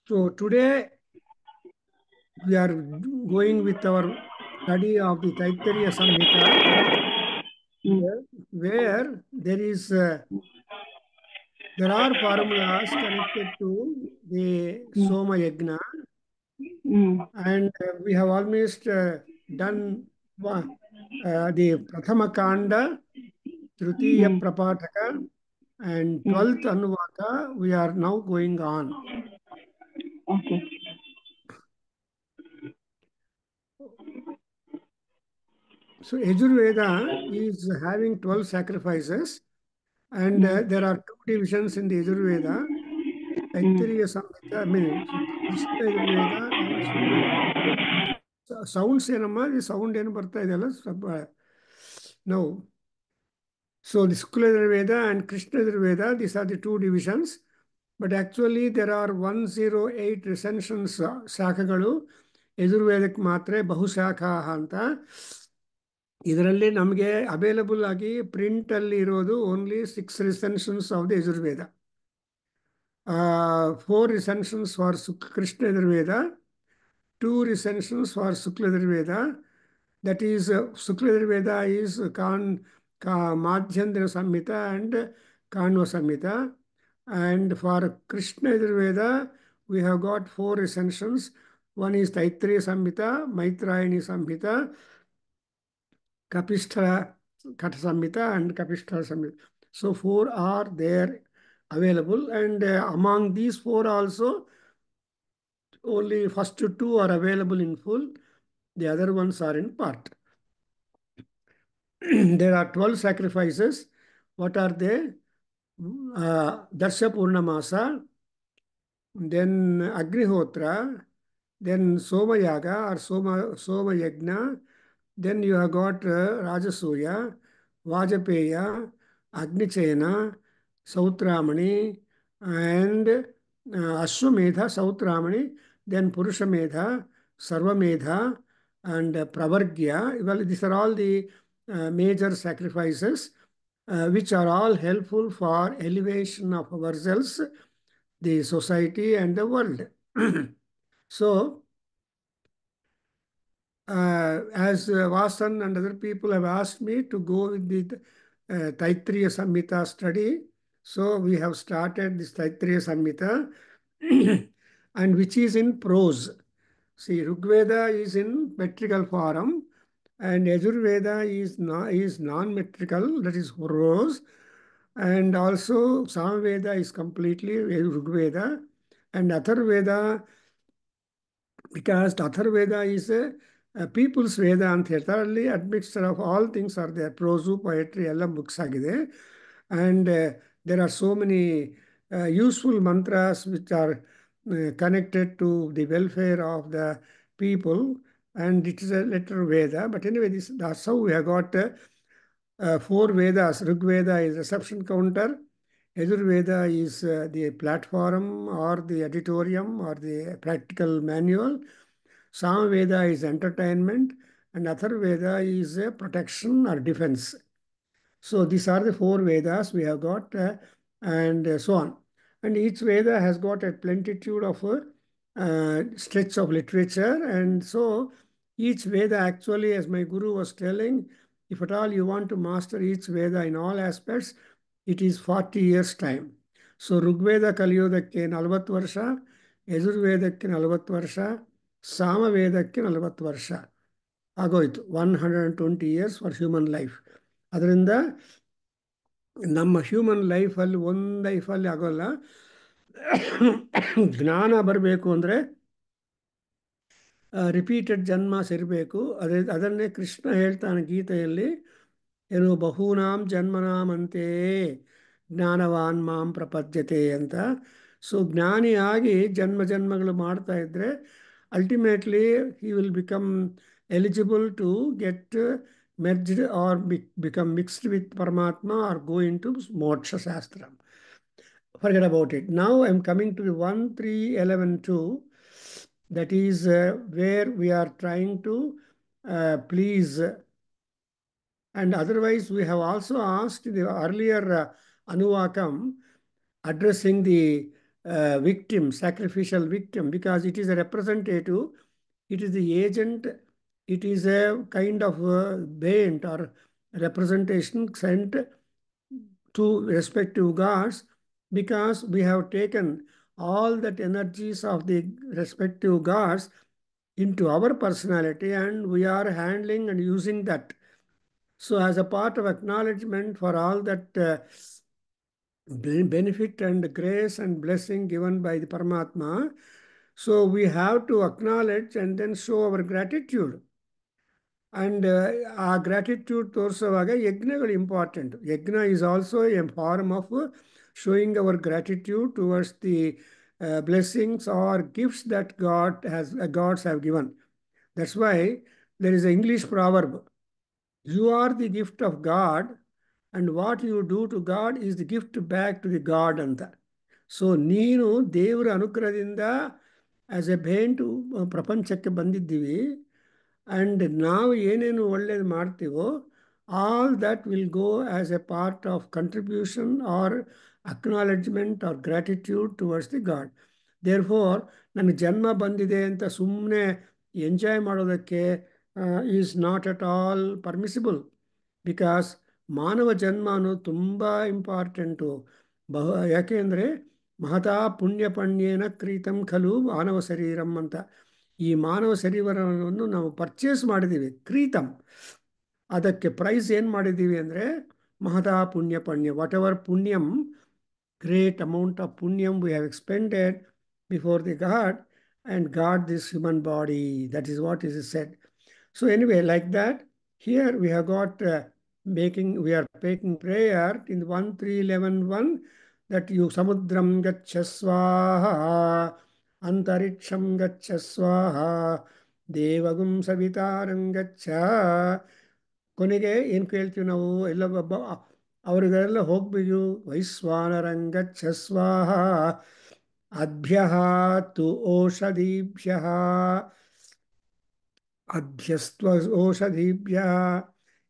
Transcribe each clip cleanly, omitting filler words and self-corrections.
So today we are going with our study of the Taittiriya Samhita, where there are formulas connected to the Soma Yagna, and we have almost done the Prathama Kanda, Tritiya Prapataka, and 12th Anuvaka. We are now going on. Okay. So Yajurveda is having 12 sacrifices, and there are two divisions in the Yajurveda. Taittiriya Samhita, I mean, Krishna Yajurveda and Soma Yajurveda. Sounds ಏನಮ್ಮ ಈ sound ಏನು ಬರ್ತಾ ಇದೆಯಲ್ಲ ಸ್ವಲ್ಪ no. So the Shukla Yajurveda and Krishna Yajurveda, these are the two divisions. But actually there are 108 recensions ಶಾಖಗಳು ಯಜುರ್ವೇದಕ್ಕೆ ಮಾತ್ರ ಬಹುಶಾಖ ಅಂತ. ಇದರಲ್ಲಿ ನಮಗೆ ಅವೈಲಬಲ್ ಆಗಿ ಪ್ರಿಂಟಲ್ಲಿ ಇರೋದು only 6 recensions of the Yajurveda. 4 recensions for Krishna Yajurveda, 2 recensions for Shukla Yajurveda. That is, Shukla Yajurveda is Madhyandra Samhita and Kanva Samhita. And for Krishna Yajurveda, we have got 4 recensions. One is Taittiriya Samhita, Maitrayani Samhita, Kapistha Katha Samhita, and Kapistha Samhita. So 4 are there available, and among these 4 also, only first 2 are available in full. The other ones are in part. There are 12 sacrifices. What are they? Darsha Purnamasa, then Agnihotra, then Soma Yaga or Soma Yagna, then you have got Rajasuya, Vajapeya, Agnichayana, Sautramani, and Ashwamedha, Sautramani, then Purushamedha, Sarvamedha, and Pravargya. Well, these are all the major sacrifices which are all helpful for elevation of ourselves, the society, and the world. So, as Vasan and other people have asked me to go with the Taittiriya Samhita study, so we have started this Taittiriya Samhita, and which is in prose. See, Rigveda is in metrical form, and Yajurveda is non-metrical, that is prose, and also Samaveda is completely Rigveda, and Atharveda, because Atharveda is a people's Veda ಅಂತ ಹೇಳ್ತಾರೆ. ಅಲ್ಲಿ admixture of all things are there. Prose, poetry ಎಲ್ಲ books ಆಗಿದೆ. And there are so many useful mantras which are connected to the welfare of the people, and it is a letter Veda. But anyway, that's how we have got 4 Vedas. Rigveda is reception counter. Yajurveda is the platform or the auditorium or the practical manual. Samaveda is entertainment, and Atharveda is protection or defense. So these are the 4 Vedas we have got, and so on. And each Veda has got a plenitude of stretch of literature, and so each Veda actually, as my Guru was telling, if at all you want to master each Veda in all aspects, it is 40 years time. So Rigveda ಕಲಿಯೋದಕ್ಕೆ 40 ವರ್ಷ, ಯಜುರ್ವೇದಕ್ಕೆ 40 ವರ್ಷ, ಸಾಮವೇದಕ್ಕೆ 40 ವರ್ಷ ಆಗೋಯ್ತು. 120 years for human life. ಅದರಿಂದ ನಮ್ಮ human ಲೈಫಲ್ಲಿ ಒಂದು ಲೈಫಲ್ಲಿ ಆಗೋಲ್ಲ. ಜ್ಞಾನ ಬರಬೇಕು ಅಂದರೆ ರಿಪೀಟೆಡ್ ಜನ್ಮಾಸ್ ಇರಬೇಕು. ಅದನ್ನೇ ಕೃಷ್ಣ ಹೇಳ್ತಾನೆ ಗೀತೆಯಲ್ಲಿ, ಏನು ಬಹೂನಾಂ ಜನ್ಮನಾಮಂತೆ ಜ್ಞಾನವಾನ್ ಮಾಂ ಪ್ರಪದ್ಯತೆ ಅಂತ. ಸೊ ಜ್ಞಾನಿಯಾಗಿ ಜನ್ಮಗಳು ಮಾಡ್ತಾ ಇದ್ದರೆ ultimately he will become eligible to get merged or become mixed with Paramatma or go into Moksha Shastra. Forget about it. Now I'm coming to the 1.3.11.2. That is where we are trying to please. And otherwise, we have also asked the earlier Anuvakam addressing the victim, sacrificial victim, because it is a representative, it is the agent, it is a kind of bent or representation sent to respective gods, because we have taken all that energies of the respective gods into our personality and we are handling and using that. So, as a part of acknowledgement for all that benefit and grace and blessing given by the Paramatma, so we have to acknowledge and then show our gratitude. And ಆ gratitude ತೋರಿಸುವಾಗ ಯಜ್ಞಗಳು important. Yajna is also a form of showing our gratitude towards the blessings or gifts that gods have given. That's why there is a English proverb, you are the gift of god and what you do to god is the gift back to the god ಅಂತ. So ನೀನು ದೇವರ ಅನುಗ್ರಹದಿಂದ as A ಭೇಂಟು ಪ್ರಪಂಚಕ್ಕೆ ಬಂದಿದ್ದೀವಿ. And ನಾವು ಏನೇನು ಒಳ್ಳೇದು ಮಾಡ್ತೀವೋ all that will go as a part of contribution or acknowledgement or gratitude towards the god. Therefore ನನಗೆ ಜನ್ಮ ಬಂದಿದೆ ಅಂತ ಸುಮ್ಮನೆ ಎಂಜಾಯ್ ಮಾಡೋದಕ್ಕೆ is not at all permissible. Because ಮಾನವ ಜನ್ಮ ಅನ್ನೋದು ತುಂಬ ಇಂಪಾರ್ಟೆಂಟು. ಯಾಕೆ ಅಂದರೆ ಮಹತಾ ಪುಣ್ಯಪಣ್ಯೇನ ಕ್ರೀತಂ ಖಲು ಮಾನವ ಶರೀರಂ ಅಂತ. ಈ ಮಾನವ ಶರೀರವನ್ನು ನಾವು ಪರ್ಚೇಸ್ ಮಾಡಿದ್ದೀವಿ, ಕ್ರೀತಂ. ಅದಕ್ಕೆ ಪ್ರೈಸ್ ಏನು ಮಾಡಿದ್ದೀವಿ ಅಂದರೆ ಮಹತಾ ಪುಣ್ಯ, what ever Punyam, great amount of Punyam we have expanded before the god and god this human body. That is what is said. So anyway, like that, here we have got we are making prayer in 1.3.11.1 that you samudram gaccha swaha, antariksham gaccha swaha, devagum savitaram gaccha. ಕೊನೆಗೆ ಏನು ಕೇಳ್ತೀವಿ ನಾವು ಎಲ್ಲ ಅವರಿಗೆಲ್ಲ ಹೋಗ್ಬೇಕು, ವೈಶ್ವಾನರಂಗಚ್ಛ ಸ್ವಾಹ ಅಭ್ಯಃ ತು ಓಷಧೀಭ್ಯಃ ಅಭ್ಯಸ್ತ್ವ ಓಷಧೀಭ್ಯ.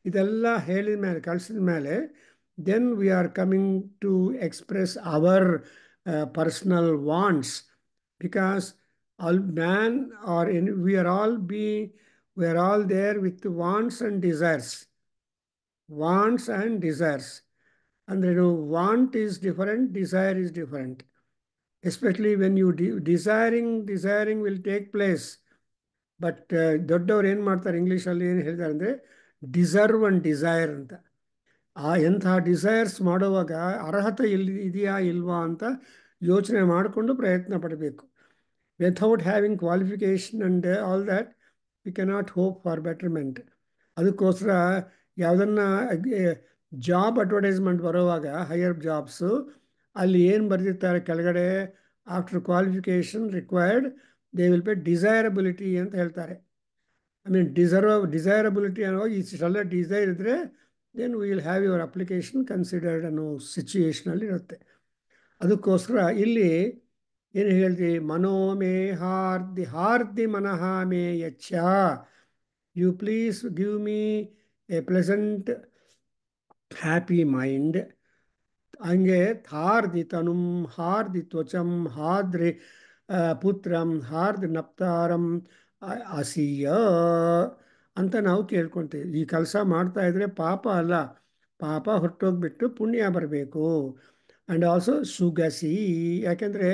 ಇದೆಲ್ಲ ಹೇಳಿದ ಮೇಲೆ ಕಳಿಸಿದ ಮೇಲೆ then we are coming to express our personal wants. Because all man are in we are all there with wants and desires. Wants and desires ಅಂದರೆ want is different, desire is different. Especially when you desiring will take place. But ದೊಡ್ಡವ್ರು ಏನು ಮಾಡ್ತಾರೆ, ಇಂಗ್ಲೀಷಲ್ಲಿ ಏನು ಹೇಳ್ತಾರೆ ಅಂದರೆ deserve and desire ಅಂತ. ಎಂಥ ಡಿಸೈರ್ಸ್ ಮಾಡುವಾಗ ಅರ್ಹತೆ ಇದೆಯಾ ಇಲ್ವಾ ಅಂತ ಯೋಚನೆ ಮಾಡಿಕೊಂಡು ಪ್ರಯತ್ನ ಪಡಬೇಕು. Without having qualification and all that we cannot hope for betterment. ಅದಕ್ಕೋಸ್ಕರ ಯಾವುದನ್ನು ಜಾಬ್ ಅಡ್ವರ್ಟೈಸ್ಮೆಂಟ್ ಬರುವಾಗ ಹೈಯರ್ ಜಾಬ್ಸು ಅಲ್ಲಿ ಏನು ಬರೆದಿರ್ತಾರೆ ಕೆಳಗಡೆ, after qualification required they will be desirability ಅಂತ ಹೇಳ್ತಾರೆ. ಐ ಮೀನ್ ಡಿಸೈರಬಿಲಿಟಿ ಅನ್ನುವಾಗ ಇಷ್ಟೆಲ್ಲ ಡಿಸೈರ್ ಇದ್ದರೆ then will have your application considered ಅನ್ನೋ ಸಿಚುಯೇಷನಲ್ಲಿ ಇರುತ್ತೆ. ಅದಕ್ಕೋಸ್ಕರ ಇಲ್ಲಿ ಏನು ಹೇಳ್ತೀವಿ, ಮನೋಮೇ ಹಾರ್ದಿ ಮನಃ ಮೇ ಯಚ್ಛ, you please give me a pleasant happy mind. ಹಂಗೆ ಹಾರ್ದಿ ತನುಂ ಹಾರ್ದಿ ತ್ವಚಂ ಹಾರ್ದ್ರಿ ಪುತ್ರಂ ಹಾರ್ದಿ ನಪ್ತಾರಂ ಅಸೀಯ ಅಂತ ನಾವು ಕೇಳ್ಕೊತೀವಿ. ಈ ಕೆಲಸ ಮಾಡ್ತಾಯಿದ್ರೆ ಪಾಪ ಅಲ್ಲ, ಪಾಪ ಹೊರಟೋಗ್ಬಿಟ್ಟು ಪುಣ್ಯ ಬರಬೇಕು. ಆ್ಯಂಡ್ ಆಲ್ಸೋ ಸುಗಸಿ, ಯಾಕೆಂದರೆ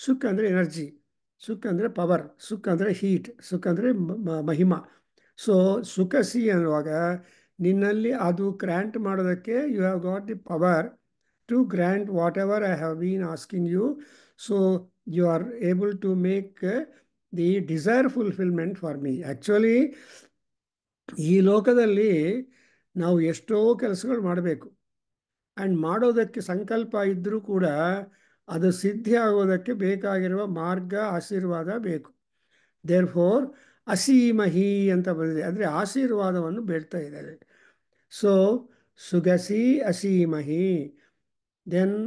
ಸುಖ ಅಂದರೆ ಎನರ್ಜಿ, ಸುಖ ಅಂದರೆ ಪವರ್, ಸುಖ ಅಂದರೆ ಹೀಟ್, ಸುಖ ಅಂದರೆ ಮಹಿಮಾ. ಸೊ ಸುಖಸಿ ಅನ್ನುವಾಗ ನಿನ್ನಲ್ಲಿ ಅದು ಗ್ರ್ಯಾಂಟ್ ಮಾಡೋದಕ್ಕೆ you have got the power to grant whatever I have been asking you. So you are able to make the desire fulfillment for me. Actually, ಈ ಲೋಕದಲ್ಲಿ ನಾವು ಎಷ್ಟೋ ಕೆಲಸಗಳು ಮಾಡಬೇಕು. ಆ್ಯಂಡ್ ಮಾಡೋದಕ್ಕೆ ಸಂಕಲ್ಪ ಇದ್ದರೂ ಕೂಡ ಅದು ಸಿದ್ಧಿ ಆಗೋದಕ್ಕೆ ಬೇಕಾಗಿರುವ ಮಾರ್ಗ, ಆಶೀರ್ವಾದ ಬೇಕು. ದೇರ್ ಫೋರ್ ಅಸೀಮಹಿ ಅಂತ ಬಂದಿದೆ, ಅಂದರೆ ಆಶೀರ್ವಾದವನ್ನು ಬೇಡ್ತಾ ಇದ್ದಾರೆ. ಸೊ ಸುಗಸಿ ಅಸೀಮಹಿ. ದೆನ್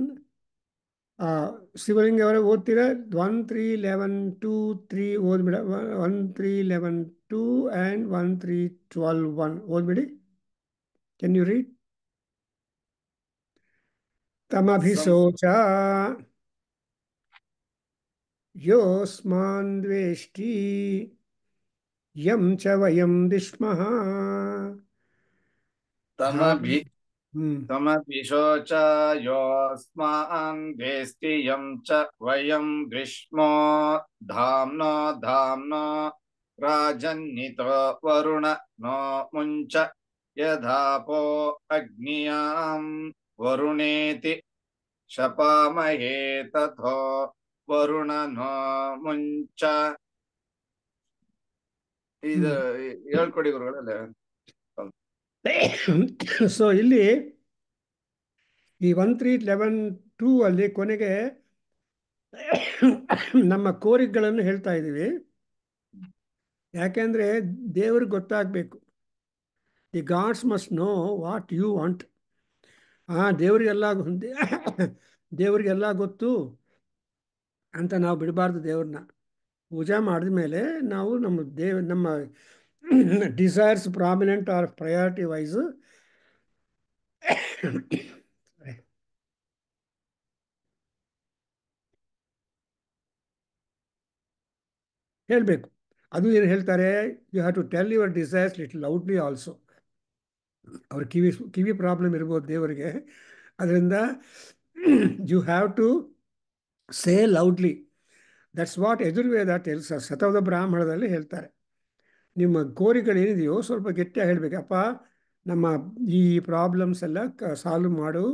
ಶಿವಲಿಂಗ ಅವರೇ ಓದ್ತೀರಾ 1.3.11.2 ಓದ್ಬಿಡ. 1.3.11.2 ಆ್ಯಂಡ್ 1.3.12.1 ಓದ್ಬಿಡಿ. Can you read? ತಮಭಿಶೋಚ ಯೋಸ್ಮಾನ್ ದ್ವೇಷ್ಟಿ ಯಂ ಚ ವಯಂ ವಿಷ್ಮಃ. ತಮಭಿ ಹ್ಮ್ ತಮಭಿಶೋಚ ಯೋಸ್ಮಾನ್ ವೇಸ್ತಿ ಯಂ ಚ ವಯಂ ಗ್ರೀಷ್ಮೋ ಧಾಮ್ನೋ ಧಾಮ್ನೋ ರಾಜನ್ನಿತೋ ವರುಣ ನೋ ಮುಂಚ ಯಥಾಪೋ ಅಗ್ನಿಯಾಂ ವರುಣೇತಿ ಶಪಾಮಹೇ ತಥೋ ವರುಣ ನೋ ಮುಂಚ. ಇದು ಹೇಳ್ಕೊಡಿ ಗುರುಗಳಲ್ಲ. ಸೊ ಇಲ್ಲಿ ಈ 1311 ಅಲ್ಲಿ ಕೊನೆಗೆ ನಮ್ಮ ಕೋರಿಕೆಗಳನ್ನು ಹೇಳ್ತಾ ಇದ್ದೀವಿ. ಯಾಕೆಂದ್ರೆ ದೇವ್ರಿಗೆ ಗೊತ್ತಾಗಬೇಕು. The gods must know what you want. ದೇವರಿಗೆಲ್ಲ ದೇವರಿಗೆಲ್ಲ ಗೊತ್ತು ಅಂತ ನಾವು ಬಿಡಬಾರ್ದು. ದೇವ್ರನ್ನ ಪೂಜೆ ಮಾಡಿದ ಮೇಲೆ ನಾವು ನಮ್ಮ desires prominent or priority wise ಹೇಳಬೇಕು. ಅದು ಏನು ಹೇಳ್ತಾರೆ, you have to tell your desires little loudly also. ಅವ್ರ ಕಿವಿ ಪ್ರಾಬ್ಲಮ್ ಇರ್ಬೋದು ದೇವರಿಗೆ. ಅದರಿಂದ you have to say loudly. That's what Yajurveda tells us. ಶತವದ ಬ್ರಾಹ್ಮಣದಲ್ಲಿ ಹೇಳ್ತಾರೆ, ನಿಮ್ಮ ಕೋರಿಕೆಗಳೇನಿದೆಯೋ ಸ್ವಲ್ಪ ಗಟ್ಟಿಯಾಗಿ ಹೇಳಬೇಕಪ್ಪ, ನಮ್ಮ ಈ ಪ್ರಾಬ್ಲಮ್ಸ್ ಎಲ್ಲ ಸಾಲ್ವ್ ಮಾಡು,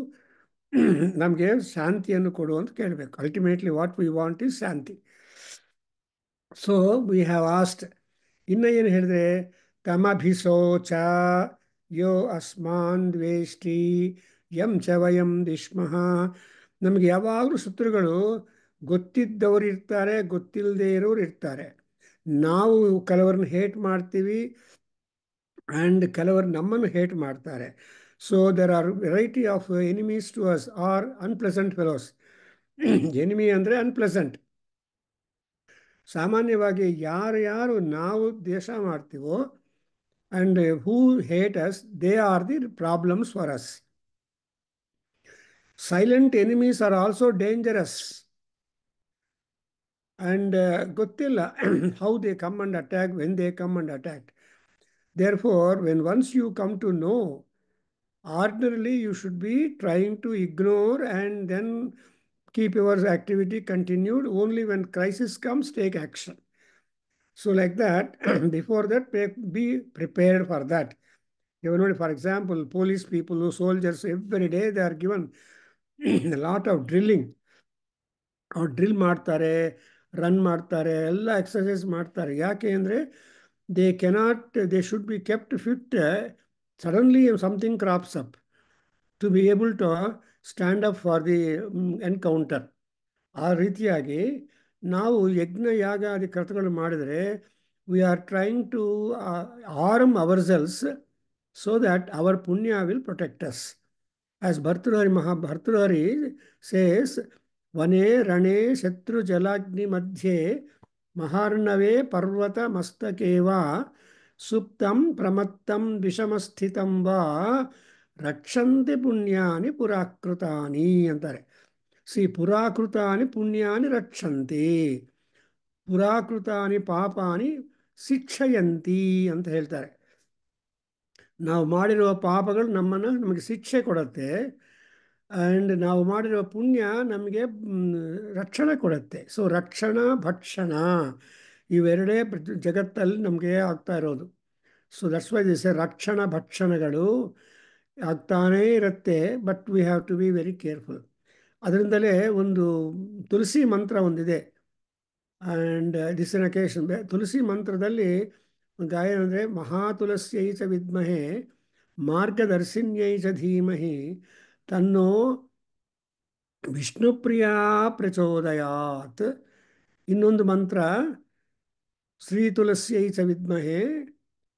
ನಮಗೆ ಶಾಂತಿಯನ್ನು ಕೊಡು ಅಂತ ಕೇಳಬೇಕು. Ultimately what we want is Shanti. So we have asked. ಇನ್ನು ಏನು ಹೇಳಿದ್ರೆ, ತಮಭಿಶೋಚ ಯೋ ಅಸ್ಮಾನ್ ದ್ವೇಷ್ಟಿ ಯಂ ಚ ವಯಂ ವಿಷ್ಮಃ. ನಮಗೆ ಯಾವಾಗಲೂ ಶತ್ರುಗಳು ಗೊತ್ತಿದ್ದವರು ಇರ್ತಾರೆ, ಗೊತ್ತಿಲ್ಲದೆ ಇರೋರು ಇರ್ತಾರೆ. ನಾವು ಕೆಲವ್ರನ್ನ ಹೇಟ್ ಮಾಡ್ತೀವಿ ಆ್ಯಂಡ್ ಕೆಲವರು ನಮ್ಮನ್ನು ಹೇಟ್ ಮಾಡ್ತಾರೆ. So there are variety of enemies to us are unpleasant fellows. Enemy ಅಂದರೆ ಅನ್ಪ್ಲೆಸೆಂಟ್. ಸಾಮಾನ್ಯವಾಗಿ ಯಾರು ನಾವು ದ್ವೇಷ ಮಾಡ್ತೀವೋ and who hate us, they are the problems for us. Silent enemies are also dangerous. And ಗೊತ್ತಿಲ್ಲ how they come and attack, when they come and attack. Therefore, when once you come to know, ordinarily you should be trying to ignore and then keep your activity continued. Only when crisis comes, take action. So like that, before that, be prepared for that. For example, police people, soldiers, every day they are given a lot of drilling. ಅವ್ರು drill ಮಾಡ್ತಾರೆ, run ಮಾಡ್ತಾರೆ, ಎಲ್ಲ exercise ಮಾಡ್ತಾರೆ. ಯಾಕೆ ಅಂದರೆ they should be kept fit. Suddenly something crops up to be able to stand up for the encounter. ಆ ರೀತಿಯಾಗಿ ನಾವು ಯಜ್ಞ ಯಾಗಾದಿ ಕರ್ತಗಳು ಮಾಡಿದರೆ we are trying to arm ourselves so that our punya will protect us. As Bhartrihari says, Vane Rane Shatru Jalagni Madhye Maharnave Parvata Mastakeva Suptam Pramattam Vishamassthitam Va Rakshanti Punyani Purakrutani ಅಂತಾರೆ. ಪುರಾಕೃತಾನಿ ಪುಣ್ಯಾನಿ ರಕ್ಷಂತಿ, ಪುರಾಕೃತಾನಿ ಪಾಪಾನಿ ಶಿಕ್ಷಯಂತಿ ಅಂತ ಹೇಳ್ತಾರೆ. ನಾವು ಮಾಡಿರುವ ಪಾಪಗಳು ನಮಗೆ ಶಿಕ್ಷೆ ಕೊಡುತ್ತೆ, and ನಾವು ಮಾಡಿರುವ ಪುಣ್ಯ ನಮಗೆ ರಕ್ಷಣೆ ಕೊಡುತ್ತೆ. ಸೊ ರಕ್ಷಣಾ ಭಕ್ಷಣ ಇವೆರಡೇ ಜಗತ್ತಲ್ಲಿ ನಮಗೆ ಆಗ್ತಾ ಇರೋದು. ಸೊ ದಟ್ಸ್ ವೈ ದಿಸ್ ರಕ್ಷಣಾ ಭಕ್ಷಣಗಳು ಆಗ್ತಾನೇ ಇರುತ್ತೆ. But we have to be very careful. ಅದರಿಂದಲೇ ಒಂದು ತುಳಸಿ ಮಂತ್ರ ಒಂದಿದೆ. ಆ್ಯಂಡ್ ದಿಸ್ ಇನ್ ಅಕೇಶನ್ ತುಳಸಿ ಮಂತ್ರದಲ್ಲಿ ಒಂದು ಗಾಯನ ಅಂದರೆ, ಮಹಾತುಲಸ್ಯೈ ಚ ವಿದ್ಮಹೆ ಮಾರ್ಗದರ್ಶಿನ್ಯೈ ಚ ಧೀಮಹಿ ತನ್ನೋ ವಿಷ್ಣುಪ್ರಿಯಾ ಪ್ರಚೋದಯಾತ್. ಇನ್ನೊಂದು ಮಂತ್ರ, ಶ್ರೀ ತುಳಸ್ಯೈ ಚ ವಿದ್ಮಹೆ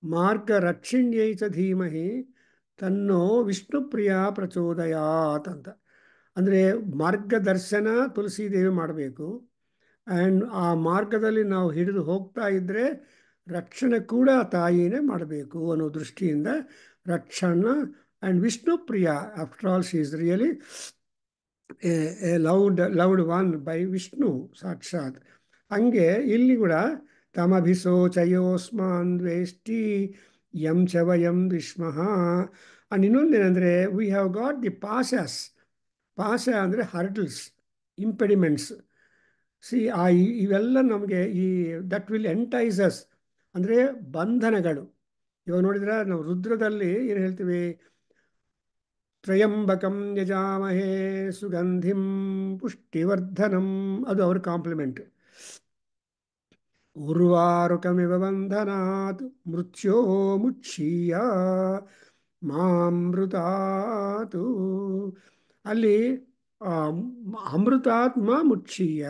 ಮಾರ್ಗರಕ್ಷಿಣ್ಯೈ ಚ ಧೀಮಹಿ ತನ್ನೋ ವಿಷ್ಣುಪ್ರಿಯಾ ಪ್ರಚೋದಯಾತ್ ಅಂತ. ಅಂದರೆ ಮಾರ್ಗದರ್ಶನ ತುಳಸಿ ದೇವಿ ಮಾಡಬೇಕು, ಆ್ಯಂಡ್ ಆ ಮಾರ್ಗದಲ್ಲಿ ನಾವು ಹಿಡಿದು ಹೋಗ್ತಾ ಇದ್ದರೆ ರಕ್ಷಣೆ ಕೂಡ ತಾಯಿನೇ ಮಾಡಬೇಕು ಅನ್ನೋ ದೃಷ್ಟಿಯಿಂದ ರಕ್ಷಣ. And Vishnu Priya, after all she is really a loved one by Vishnu ಸಾಕ್ಷಾತ್. ಹಂಗೆ ಇಲ್ಲಿ ಕೂಡ ತಮಭಿಸೋಚಯೋಸ್ಮಾನ್ ದ್ವೇಷ್ಟಿ ಯಂ ಚ ವಯಂ ವಿಷ್ಮಃ. ಅಂಡ್ ಇನ್ನೊಂದೇನೆಂದರೆ ವಿ ಹ್ಯಾವ್ ಗಾಟ್ ದಿ ಪಾಶಸ್. ಪಾಶ ಅಂದರೆ ಹರ್ಡಲ್ಸ್, ಇಂಪೆಡಿಮೆಂಟ್ಸ್. ಸಿ ಇವೆಲ್ಲ ನಮಗೆ ದಟ್ ವಿಲ್ ಎಂಟೈಸಸ್ ಅಂದರೆ ಬಂಧನಗಳು. ಇವಾಗ ನೋಡಿದ್ರೆ ನಾವು ರುದ್ರದಲ್ಲಿ ಏನು ಹೇಳ್ತೀವಿ? ತ್ರಯಂಬಕಂ ಯಜಾಮಹೇ ಸುಗಂಧಿಂ ಪುಷ್ಟಿವರ್ಧನಂ, ಅದು ಅವ್ರ ಕಾಂಪ್ಲಿಮೆಂಟ್. ಉರ್ವಾರುಕಮಿವ ಬಂಧನಾತ್ ಮೃತ್ಯೋ ಮುಕ್ಷೀಯ ಮಾಮೃತಾತು. ಅಲ್ಲಿ ಅಮೃತಾತ್ಮ ಮುಕ್ಷೀಯ.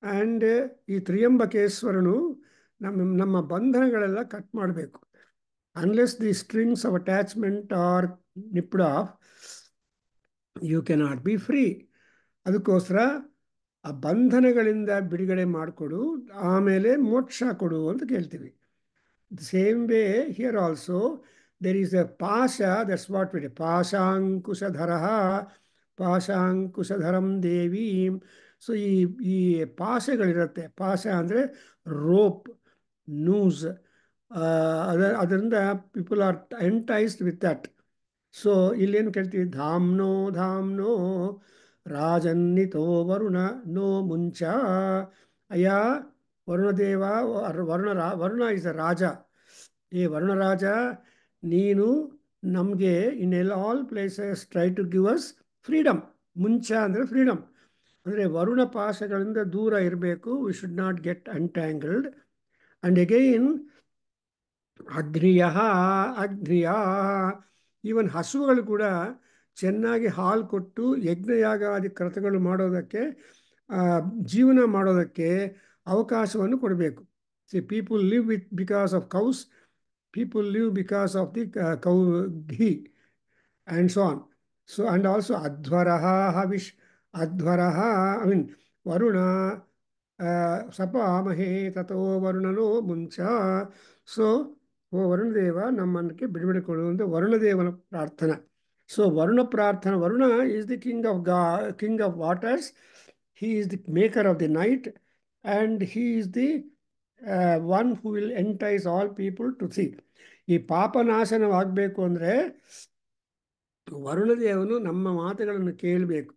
ಆ್ಯಂಡ್ ಈ ತ್ರಿಯಂಬಕೇಶ್ವರನು ನಮ್ಮ ಬಂಧನಗಳೆಲ್ಲ ಕಟ್ ಮಾಡಬೇಕು. Unless the strings of attachment are nipped off, you cannot be free. ಅದಕ್ಕೋಸ್ಕರ ಆ ಬಂಧನಗಳಿಂದ ಬಿಡುಗಡೆ ಮಾಡಿಕೊಡು, ಆಮೇಲೆ ಮೋಕ್ಷ ಕೊಡು ಅಂತ ಕೇಳ್ತೀವಿ. Same way here also there is a ಪಾಶ. ದಟ್ಸ್ ವಾಟ್ ವಿ ಪಾಶಾಂಕುಶಧರ ಪಾಶಾಂಕುಶಧರಂ ದೇವೀಂ. ಸೊ ಈ ಪಾಶಗಳಿರುತ್ತೆ. ಪಾಶ ಅಂದರೆ ರೋಪ್, ನೂಸ್. ಅದರಿಂದ people are enticed with that. So ಇಲ್ಲೇನು ಕೇಳ್ತೀವಿ? ಧಾಮ್ನೋ ಧಾಮ್ನೋ ರಾಜನ್ನಿತೋ ವರುಣ ನೋ ಮುಂಚ. ಅಯ್ಯ ವರುಣದೇವ, ವರುಣ ಇಸ್ ಅ ರಾಜ. ಏ ವರುಣರಾಜ, ನೀನು ನಮಗೆ in all places try to give us freedom. ಮುಂಚ ಅಂದರೆ ಫ್ರೀಡಮ್, ಅಂದರೆ ವರುಣ ಪಾಶಗಳಿಂದ ದೂರ ಇರಬೇಕು. We should not get untangled. And again ಅಗ್ನಿಯ ಅಗ್ನಿಯ, ಈವನ್ ಹಸುಗಳು ಕೂಡ ಚೆನ್ನಾಗಿ ಹಾಲು ಕೊಟ್ಟು ಯಜ್ಞಯಾಗಾದಿ ಕೃತಗಳು ಮಾಡೋದಕ್ಕೆ, ಜೀವನ ಮಾಡೋದಕ್ಕೆ ಅವಕಾಶವನ್ನು ಕೊಡಬೇಕು. See people live with because of cows, people live because of the cow ghee and so on. So and also ಅಧ್ವರಃ ಹವಿಷ್ ಅಧ್ವರಃ ಐ ಮೀನ್ ವರುಣ ಸಪಾಮಹೇ ತಥೋ ವರುಣನೋ ಮುಂಚ. ಸೊ ಓ ವರುಣದೇವ, ನಮ್ಮನ್ನಕ್ಕೆ ಬಿಡುಗಡೆ ಕೊಡುವಂಥ ವರುಣದೇವನ ಪ್ರಾರ್ಥನಾ. ಸೊ ವರುಣ ಪ್ರಾರ್ಥನಾ, Varuna is the king of waters. He is the maker of the night and he is the one who will entice all people to see. ಈ ಪಾಪನಾಶನವಾಗಬೇಕು ಅಂದರೆ ವರುಣದೇವನು ನಮ್ಮ ಮಾತುಗಳನ್ನು ಕೇಳಬೇಕು.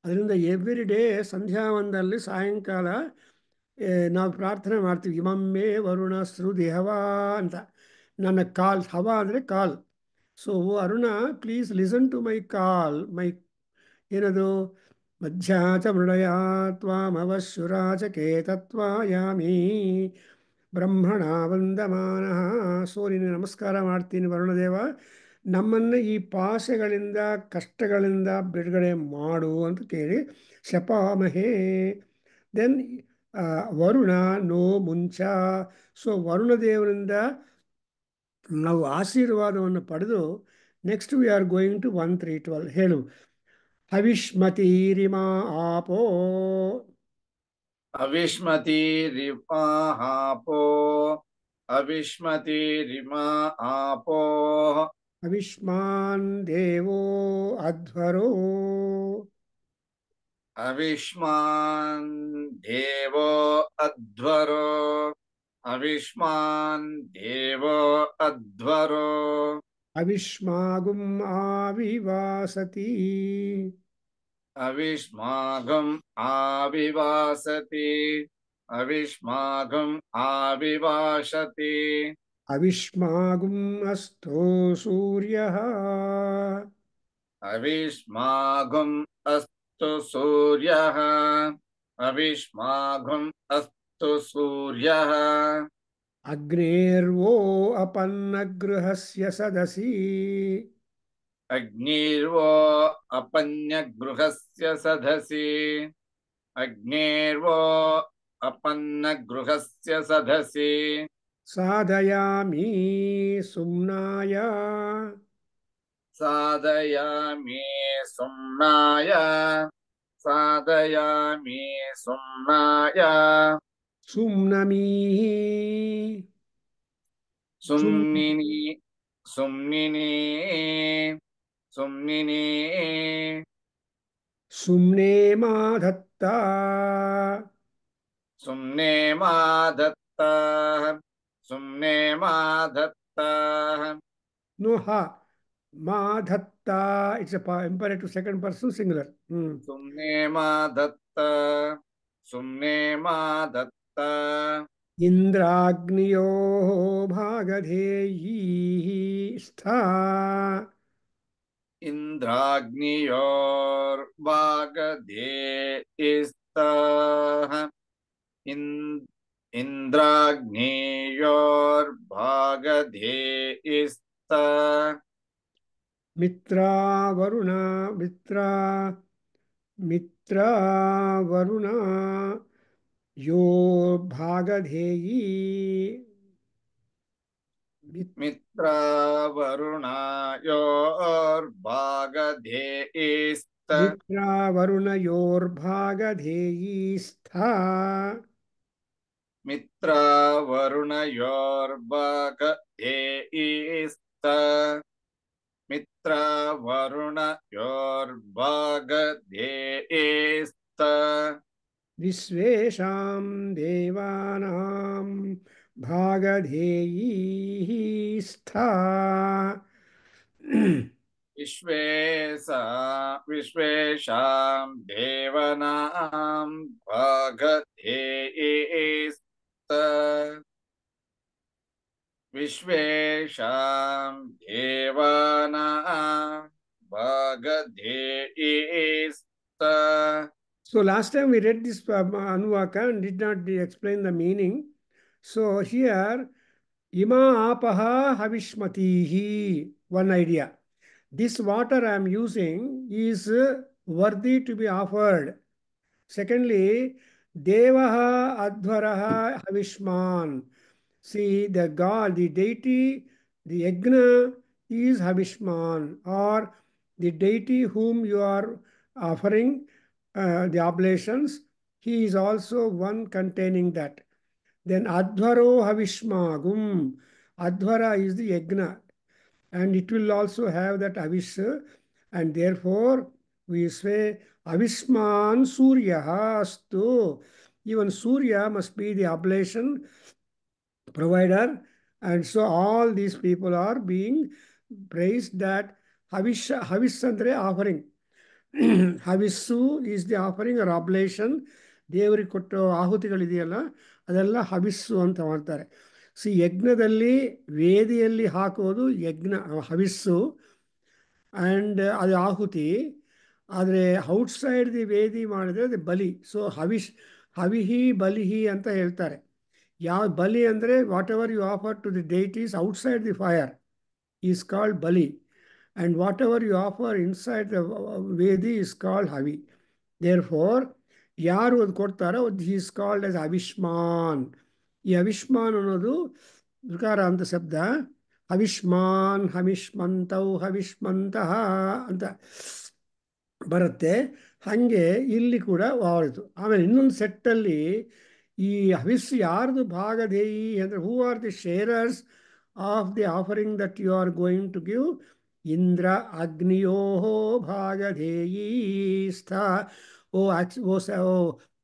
ಅದರಿಂದ ಎವ್ರಿ ಡೇ ಸಂಧ್ಯಾವಂದಲ್ಲಿ ಸಾಯಂಕಾಲ ನಾವು ಪ್ರಾರ್ಥನೆ ಮಾಡ್ತೀವಿ, ಇಮಮ್ಮೆ ವರುಣ ಸೃದಿ ಹವಾ ಅಂತ. ನನ್ನ ಕಾಲ್, ಹವಾ ಅಂದರೆ call. So Aruna, please listen to my call. ಏನದು? ಮಧ್ಯಾಚ ಮೃಳಯ ತ್ವಾಮವಶ್ಯುರಾಚಕೇತತ್ವಾಯಾಮಿ ಬ್ರಹ್ಮಣ ವಂದಮಾನಃ. ಸೊ ನೀನು ನಮಸ್ಕಾರ ಮಾಡ್ತೀನಿ ವರುಣದೇವ, ನಮ್ಮನ್ನು ಈ ಪಾಶಗಳಿಂದ ಕಷ್ಟಗಳಿಂದ ಬಿಡುಗಡೆ ಮಾಡು ಅಂತ ಕೇಳಿ ಶಪಾಮಹೇ. ದೆನ್ ವರುಣ ನೋ ಮುಂಚ. ಸೊ ವರುಣದೇವರಿಂದ ನಾವು ಆಶೀರ್ವಾದವನ್ನು ಪಡೆದು next we are going to 1-3-12 ಹೇಳು. ಹವಿಷ್ಮತೀರಿಮಾ ಆಪೋ ಅವಿಷ್ಮತಿರಿಮಾಹಾಪೋ ಅವಿಷ್ಮತಿರಿಮಾ ಆಪೋ ಅವಿಷ್ಮಾನ್ ದೇವೋ ಅಧ್ವರೋ ಅವಿಷ್ಮಾನ್ ದೇವೋ ಅಧ್ವರೋ ಅವಿಷ್ಮಾನ್ ದೇವೋ ಅಧ್ವರೋ ಅವಿಷ್ಮಾಗುಂ ಆವಿವಾಸತಿ ಅವಿಷ್ಮಾಗಂ ಆವಿವಾಸತಿ ಅವಿಷ್ಮಾಗಂ ಆವಿವಾಸತಿ ಅವಿಷ್ಮಾಗುಂ ಅಸ್ತೋ ಸೂರ್ಯಃ ಅವಿಷ್ಮಾಗಂ ಅಸ್ತು ಸೂರ್ಯಃ ಅವಿಷ್ಮಾಗಂ ಅಸ್ತು ಸೂರ್ಯಃ ಅಗ್ನೇರ್ವೋ ಅಪನ್ನಗೃಹಸ್ಯ ಸದಸಿ ಅಗ್ನಿರ್ವೋ ಅಪನ್ಯಗೃಹಸ್ಯ ಸದಸಿ ಅಗ್ನೇರ್ವೋ ಅಪನ್ನಗೃಹಸ್ಯ ಸದಸಿ ಸಾಧಯಾಮಿ ಸುಮ್ನಾಯ ಸಾಧಯಾಮಿ ಸುಮ್ನಾಯ ಸಾಧಯಾಮಿ ಸುಮ್ನಾಯ ಸುಮ್ನಮೀ ಸುಮ್ನಿನಿ ಸುಮ್ನಿನಿ ಸುಮ್ನಿನಿ ಸುಮ್ನೇ ಮಾಧತ್ತ सुम्ने मा दत्ताः सुम्ने मा दत्ताः No ha. Madhatta. It's a imperative second person singular. सुम्ने मा दत्ता सुम्ने मा दत्ता इंद्राग्नियो भागधेयी स्था इन्द्राग्नियोर्वागधे इन् इन्द्राग्नेयोर्भागधे मित्रा वरुणा मित्रा वरुणा यो भागधेयी मित्रा वरुणायोर्भागधेयिस्त मित्रा वरुणयोर्भागधेयी स्था मित्रा वरुणयोर्भागधेयिस्त मित्रा वरुणयोर्भागधेयिस्त विश्वेषां देवानां भागधेयी स्था विश्वेषां देवनां भागधेयिस्त विश्वेषां देवानां भागधेयिस्त So last time we read this Anuvaka and did not explain the meaning. So here, Ima apaha havishmatihi, one idea. This water I am using is worthy to be offered. Secondly, Devaha Advaraha Havishman. See, the god, the deity, the Yagna is Havishman, or the deity whom you are offering the oblations, he is also one containing that. Then Advaro Havishmagum. Advara is the Yagna, and it will also have that Avish, and therefore we say Avishman Surya Astu. Even Surya must be the oblation provider, and so all these people are being praised that Havish andre offering. Havissu is the offering or oblation. ದೇವರಿಗೆ ಕೊಟ್ಟು ಆಹುತಿಗಳಿದೆಯಲ್ಲ ಅದೆಲ್ಲ ಹವಿಸ್ಸು ಅಂತ ಮಾಡ್ತಾರೆ. C ಯಜ್ಞದಲ್ಲಿ ವೇದಿಯಲ್ಲಿ ಹಾಕೋದು ಯಜ್ಞ ಹವಿಸ್ಸು and ಅದು ಆಹುತಿ. ಆದರೆ ಔಟ್ಸೈಡ್ ದಿ ವೇದಿ ಮಾಡಿದ್ರೆ ಅದು ಬಲಿ. ಸೊ ಹವಿಹಿ ಬಲಿಹಿ ಅಂತ ಹೇಳ್ತಾರೆ. ಯಾವ ಬಲಿ ಅಂದರೆ whatever you offer to the deities outside the fire is called ಬಲಿ, and whatever you offer inside the Vedi is called Havi. Therefore, ಯಾರು ಅದು ಕೊಡ್ತಾರೋ he is called as Avishman. ಈ ಅವಿಷ್ಮಾನ್ ಅನ್ನೋದು ವಿಕಾರ ಅಂತ ಶಬ್ದ. ಹವಿಷ್ಮಾನ್ ಹವಿಷ್ಮಂತೌ ಹವಿಷ್ಮಂತಹ ಅಂತ ಬರುತ್ತೆ. ಹಾಗೆ ಇಲ್ಲಿ ಕೂಡ ವಾರಿತು. ಆಮೇಲೆ ಇನ್ನೊಂದು ಸೆಟ್ಟಲ್ಲಿ ಈ ಹವಿಸ್ ಯಾರ್ದು ಭಾಗಧೇಯಿ ಅಂದರೆ who are the sharers of the offering that you are going to give. Indra ಅಗ್ನಿಯೋ ಭಾಗಧೇಯೀ ಸ್ಥ. ಓ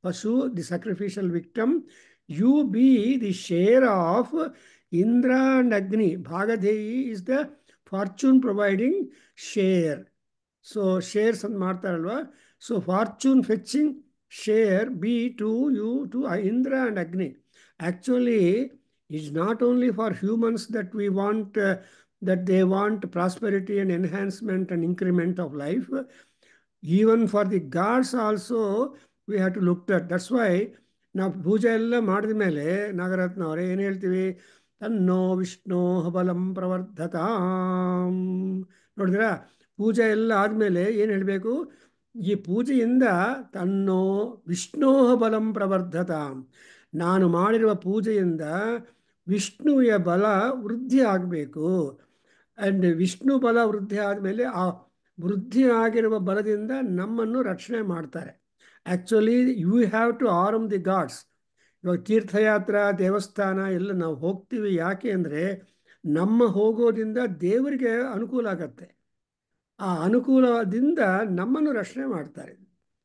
ಪಶು, the sacrificial victim, you be the share of Indra and Agni. Bhagadehi is the fortune providing share. So shares ಅಂತ ಮಾಡ್ತಾರಲ್ವಾ. So fortune fetching share be to you to Indra and Agni. Actually, it's not only for humans that we want that they want prosperity and enhancement and increment of life. Even for the gods also we have to look at. That's why ನಾವು ಪೂಜೆ ಎಲ್ಲ ಮಾಡಿದ ಮೇಲೆ ನಾಗರತ್ನ ಅವರೇ ಏನು ಹೇಳ್ತೀವಿ? ತನ್ನೋ ವಿಷ್ಣು ಬಲಂ ಪ್ರವರ್ಧತಾಂ. ನೋಡಿದ್ರಾ, ಪೂಜೆ ಎಲ್ಲ ಆದಮೇಲೆ ಏನು ಹೇಳಬೇಕು? ಈ ಪೂಜೆಯಿಂದ ತನ್ನೋ ವಿಷ್ಣೋ ಬಲಂ ಪ್ರವರ್ಧತಾಂ. ನಾನು ಮಾಡಿರುವ ಪೂಜೆಯಿಂದ ವಿಷ್ಣುವಿಯ ಬಲ ವೃದ್ಧಿ ಆಗಬೇಕು. ಆ್ಯಂಡ್ ವಿಷ್ಣು ಬಲ ವೃದ್ಧಿ ಆದಮೇಲೆ ಆ ವೃದ್ಧಿ ಆಗಿರುವ ಬಲದಿಂದ ನಮ್ಮನ್ನು ರಕ್ಷಣೆ ಮಾಡ್ತಾರೆ. Actually you have to arm the gods. ಇವಾಗ ತೀರ್ಥಯಾತ್ರಾ ದೇವಸ್ಥಾನ ಎಲ್ಲ ನಾವು ಹೋಗ್ತೀವಿ. ಯಾಕೆ ಅಂದರೆ ನಮ್ಮ ಹೋಗೋದ್ರಿಂದ ದೇವರಿಗೆ ಅನುಕೂಲ ಆಗತ್ತೆ. ಆ ಅನುಕೂಲದಿಂದ ನಮ್ಮನ್ನು ರಕ್ಷಣೆ ಮಾಡ್ತಾರೆ.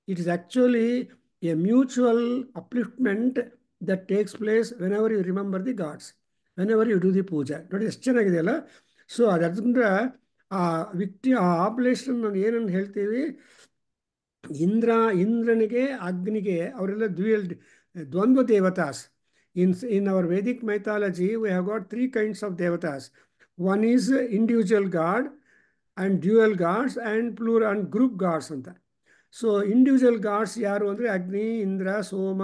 It is actually A mutual upliftment that takes place whenever you remember the gods, whenever you do the puja. ನೋಡಿ ಎಷ್ಟು ಚೆನ್ನಾಗಿದೆಯಲ್ಲ. ಸೊ ಅದರಿಂದ ಆ ಆ ಆಬ್ಲೇಷನ್ ನಾವು ಏನನ್ನು ಹೇಳ್ತೀವಿ, ಇಂದ್ರನಿಗೆ ಅಗ್ನಿಗೆ ಅವರೆಲ್ಲ ದ್ವಂದ್ವ ದೇವತಾಸ್. In our Vedic mythology, we have got three kinds of devatas. One is individual god, and dual gods, and plural and group gods ಅಂತ. ಸೊ ಇಂಡಿವಿಜುವಲ್ ಗಾಡ್ಸ್ ಯಾರು ಅಂದರೆ ಅಗ್ನಿ, ಇಂದ್ರ, ಸೋಮ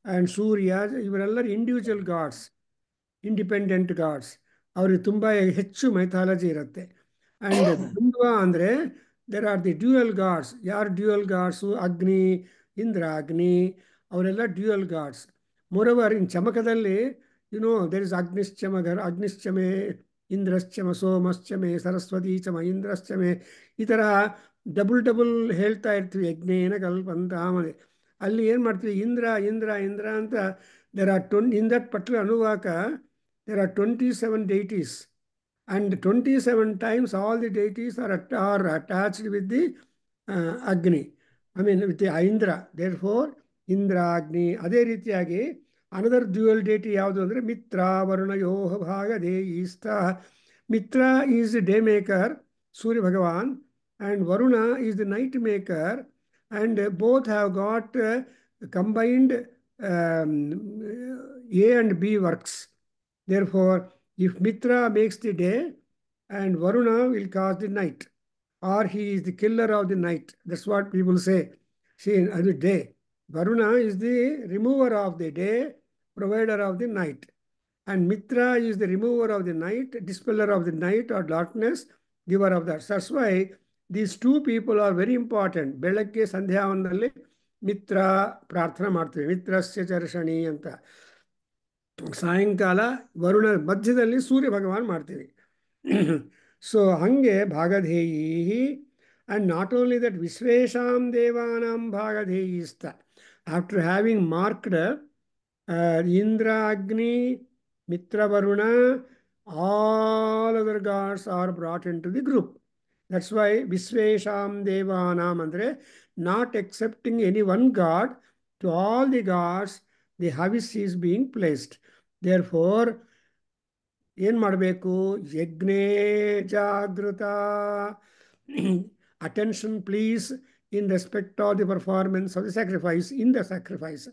ಆ್ಯಂಡ್ ಸೂರ್ಯ, ಇವರೆಲ್ಲರೂ ಇಂಡಿವಿಜುವಲ್ ಗಾಡ್ಸ್, ಇಂಡಿಪೆಂಡೆಂಟ್ ಗಾಡ್ಸ್. ಅವ್ರಿಗೆ ತುಂಬ ಹೆಚ್ಚು mythology ಇರುತ್ತೆ. And ದ್ವಂದ್ವ ಅಂದರೆ there are the dual gods. ಯಾರು ಡ್ಯೂಯಲ್ ಗಾಡ್ಸು? ಅಗ್ನಿ, ಇಂದ್ರ, ಅಗ್ನಿ, ಅವರೆಲ್ಲ ಡ್ಯೂಯಲ್ ಗಾಡ್ಸ್. ಮೋರೋವರ್ ಇನ್ ಚಮಕದಲ್ಲಿ ದೇರ್ ಇಸ್ ಅಗ್ನಿಶ್ಚಮೆ, ಇಂದ್ರಶ್ಚಮ, ಸೋಮಶ್ಚಮೆ, ಸರಸ್ವತಿ ಚಮ, ಇಂದ್ರಶ್ಚಮೆ, ಈ ಥರ ಡಬಲ್ ಹೇಳ್ತಾ ಇರ್ತೀವಿ. ಯಜ್ಞೇನ ಕಲ್ಪಂತಾಮನೆ. ಅಲ್ಲಿ ಏನು ಮಾಡ್ತೀವಿ? ಇಂದ್ರ ಇಂದ್ರ ಇಂದ್ರ ಅಂತ ಇನ್ ದಟ್ ಪರ್ಟಿಕ್ಯುಲರ್ ಅನುವಾಕ there are 27 deities, and 27 times all the deities are attached with the Agni. I mean with the Indra. Therefore, Indra, Agni. ಅದೇ ರೀತಿಯಾಗಿ ಅನದರ್ ಡ್ಯೂಯಲ್ ಡೇಟಿ ಯಾವುದು ಅಂದರೆ ಮಿತ್ರ ವರುಣಯೋ ಭಾಗಧೇಯಿಸ್ಥ. Mitra is day maker, Surya Bhagavan, and Varuna is the night maker, and both have got combined A and B works. Therefore, if Mitra makes the day, and Varuna will cause the night, or he is the killer of the night. That's what people say. See, as the day, Varuna is the remover of the day, provider of the night, and Mitra is the remover of the night, dispeller of the night or darkness, giver of that. That's why these two people are very important. ಬೆಳಗ್ಗೆ ಸಂಧ್ಯಾವನದಲ್ಲಿ ಮಿತ್ರ ಪ್ರಾರ್ಥನೆ ಮಾಡ್ತೀವಿ, ಮಿತ್ರಸ್ಯ ಚರ್ಷಣಿ ಅಂತ. ಸಾಯಂಕಾಲ ವರುಣ, ಮಧ್ಯದಲ್ಲಿ ಸೂರ್ಯ ಭಗವಾನ್ ಮಾಡ್ತೀವಿ. So ಹಂಗೆ ಭಾಗಧೇಯಿ. And not only that, ವಿಶ್ವೇಶಾಂ ದೇವಾನಾಂ ಭಾಗಧೇಯಿಸ್ತ. After having marked Indra, Agni, Mitra, Varuna, all other gods are brought into the group. That's why Visvesham Devanam andre, not accepting any one god, to all the gods the havis is being placed. Therefore, ಏನು ಮಾಡಬೇಕು? ಯಜ್ಞೇ ಜಾಗೃತ. Attention please in respect of the performance of the sacrifice, in the sacrifice.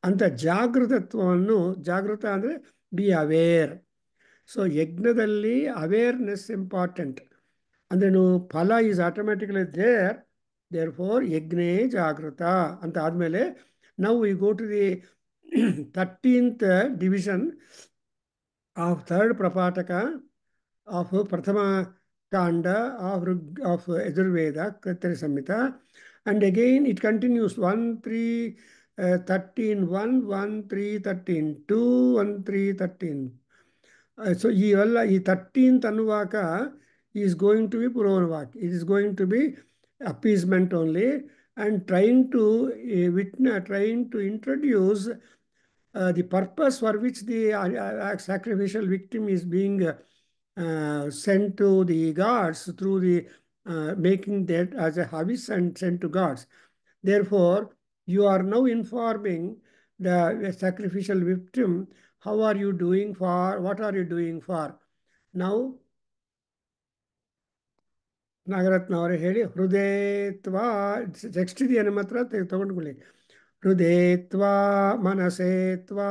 ಅಂತ ಜಾಗೃತತ್ವವನ್ನು, ಜಾಗೃತ ಅಂದರೆ be aware. So ಯಜ್ಞದಲ್ಲಿ awareness important. ಅಂದ್ರೇನು? ಫಲ ಈಸ್ ಆಟೋಮ್ಯಾಟಿಕಲಿ ದೇರ್ ಫೋರ್ ಯಜ್ಞೇ ಜಾಗೃತ ಅಂತ ಆದಮೇಲೆ ನಾವು we go to the 13th division of 3rd Prapataka of Prathama Kanda of Yajurveda, Kritya Samhita. And again it continues 1, 3, 13, 1, 1, 3, 13, 2, 1, 3, 13. So ಇವೆಲ್ಲ ಈ 13th ಅನುವಾಕ is going to be Puranavak. It is going to be appeasement only, and trying to introduce the purpose for which the sacrificial victim is being sent to the gods through the making that as a havis and sent to gods. Therefore, you are now informing the sacrificial victim, how are you doing for, what are you doing for. Now, Nagaratna ಅವರೇ ಹೇಳಿ. ಹೃದಯತ್ವಾ next ಇದೆಯಾ ನಮ್ಮ ಹತ್ರ? ತಗೊಂಡ್ಕೊಳ್ಳಿ. ಹೃದಯತ್ವಾ ಮನಸೇತ್ವಾ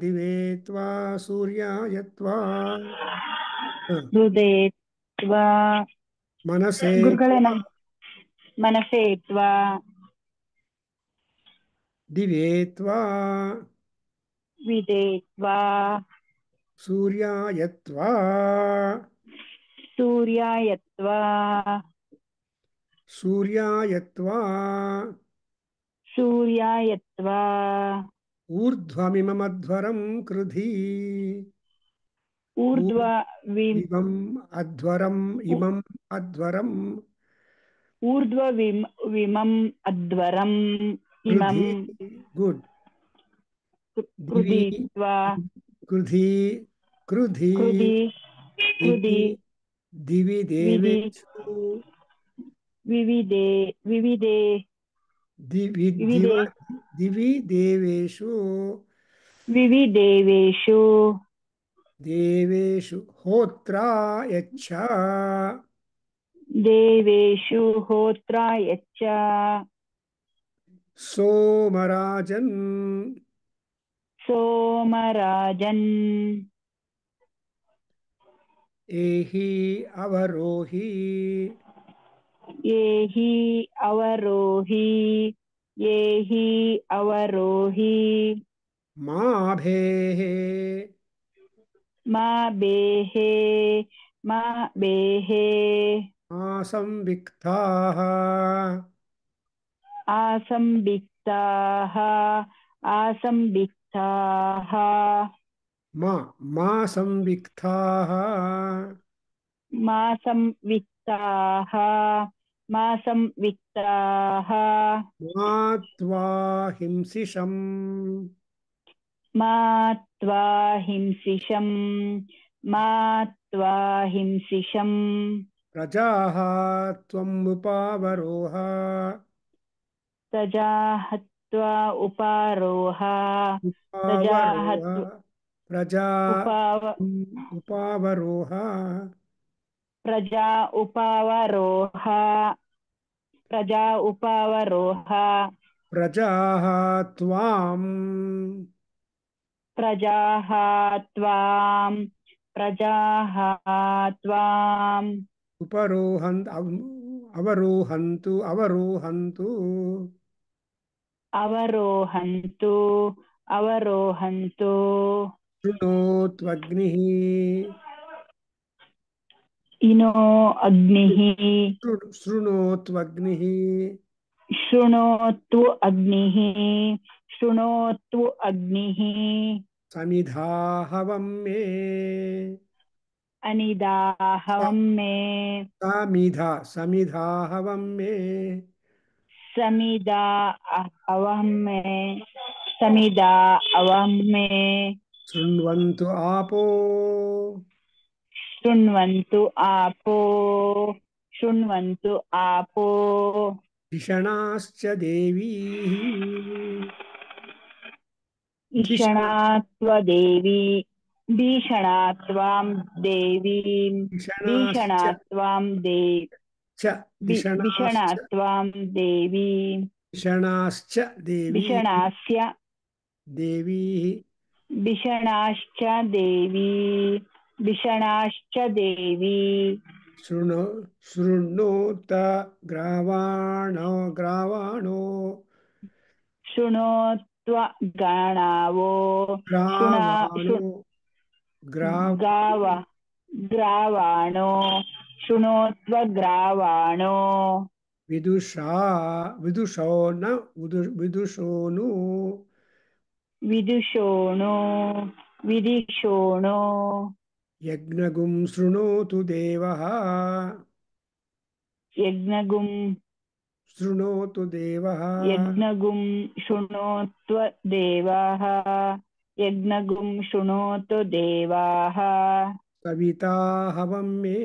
ದಿವೇತ್ವಾ ಸೂರ್ಯಾಯತ್ವಾ. ಹೃದಯತ್ವಾ ಮನಸೇ ಗುರುಗಳೇ, ಮನಸೇತ್ವಾ ದಿವೇತ್ವಾ ವಿದೇತ್ವಾ ಸೂರ್ಯಾಯತ್ವಾ ಸೂರ್ಯಾಯತ್ವಾ ಸೂರ್ಯಾಯತ್ವಾ ಸೂರ್ಯಾಯತ್ವಾ ಊರ್ಧ್ವಮಿಮಮಧ್ವರಂ ಕೃಧಿ. ಊರ್ಧ್ವ ಇಮಂ ಅಧ್ವರಂ, ಇಮಂ ಅಧ್ವರಂ ಊರ್ಧ್ವ ವಿಮಂ ಅಧ್ವರಂ ಇಮಂ. Good. ಕೃಧಿತ್ವಾ ಕೃಧಿ ಕೃಧಿ ಕೃಧಿ ಕೃಧಿ ದಿವಿ ದೇವೇಶು ವಿವಿಧೆ ವಿವಿಧೆ ದಿವಿ ದೇವೇಶು विविदेवेषु देवेषु होत्रा यच्छ देवेषु होत्रा यच्च सोमराजन् सोमराजन् एहि अवरोहि ये हि अवरोहि ये हि अवरोहि माभेः मा बेहे मा बेहे आसंविक्ताः आसंविक्ताः आसंविक्ताः मा संविक्ताः मा संविक्ताः मा संविक्ताः मा त्वा हिंसिषम् मा त्वा हिंसिषम् मा त्वा हिंसिषम् प्रजाः त्वमुपावरोह प्रजाहत्वा उपारोह उपावरोह प्रजाहत्व प्रजा उपाव उपावरोह प्रजा उपावरोह प्रजा उपावरोह प्रजाः त्वाम् प्रजाः त्वां प्रजाः त्वाम् अवरोहन्तु अवरोहन्तु अवरोहन्तु अवरोहन्तु शृणोत्वग्निः इनो अग्निः शृणोत्वग्निः शृणोतु अग्निः शृणोतु अग्निः समिधाहवं मे अनिदाहवं मे समिधाहवं मे समिदा अवं मे समिदा अवं मे शृण्वन्तु आपो शृण्वन्तु आपो शृण्वन्तु आपो धिषणाश्च देवीः ईषणात्वदेवी भीषणात्वां देवीं धिषणाश्च भीषणात्वां धिषणाश्च भीषणात्वां देवीं धिषणाश्च देवीः भीषणास्य देवीः भीषणाश्च देवी भीषणाश्च देवी शृणोत ग्रावाणो शृणोत्वगणावो शृणा ग्रावाणो गाव ग्रावाणो शृणोत्वग्रावाणो विदुषो न विदुषोनु विदुषोणो विदिशोणो यज्ञगुं शृणोतु देवः यज्ञगुं शृणोतु देवः यज्ञगुं शृणोत्व देवाः यज्ञगुं शृणोतु देवाः सविता हवं मे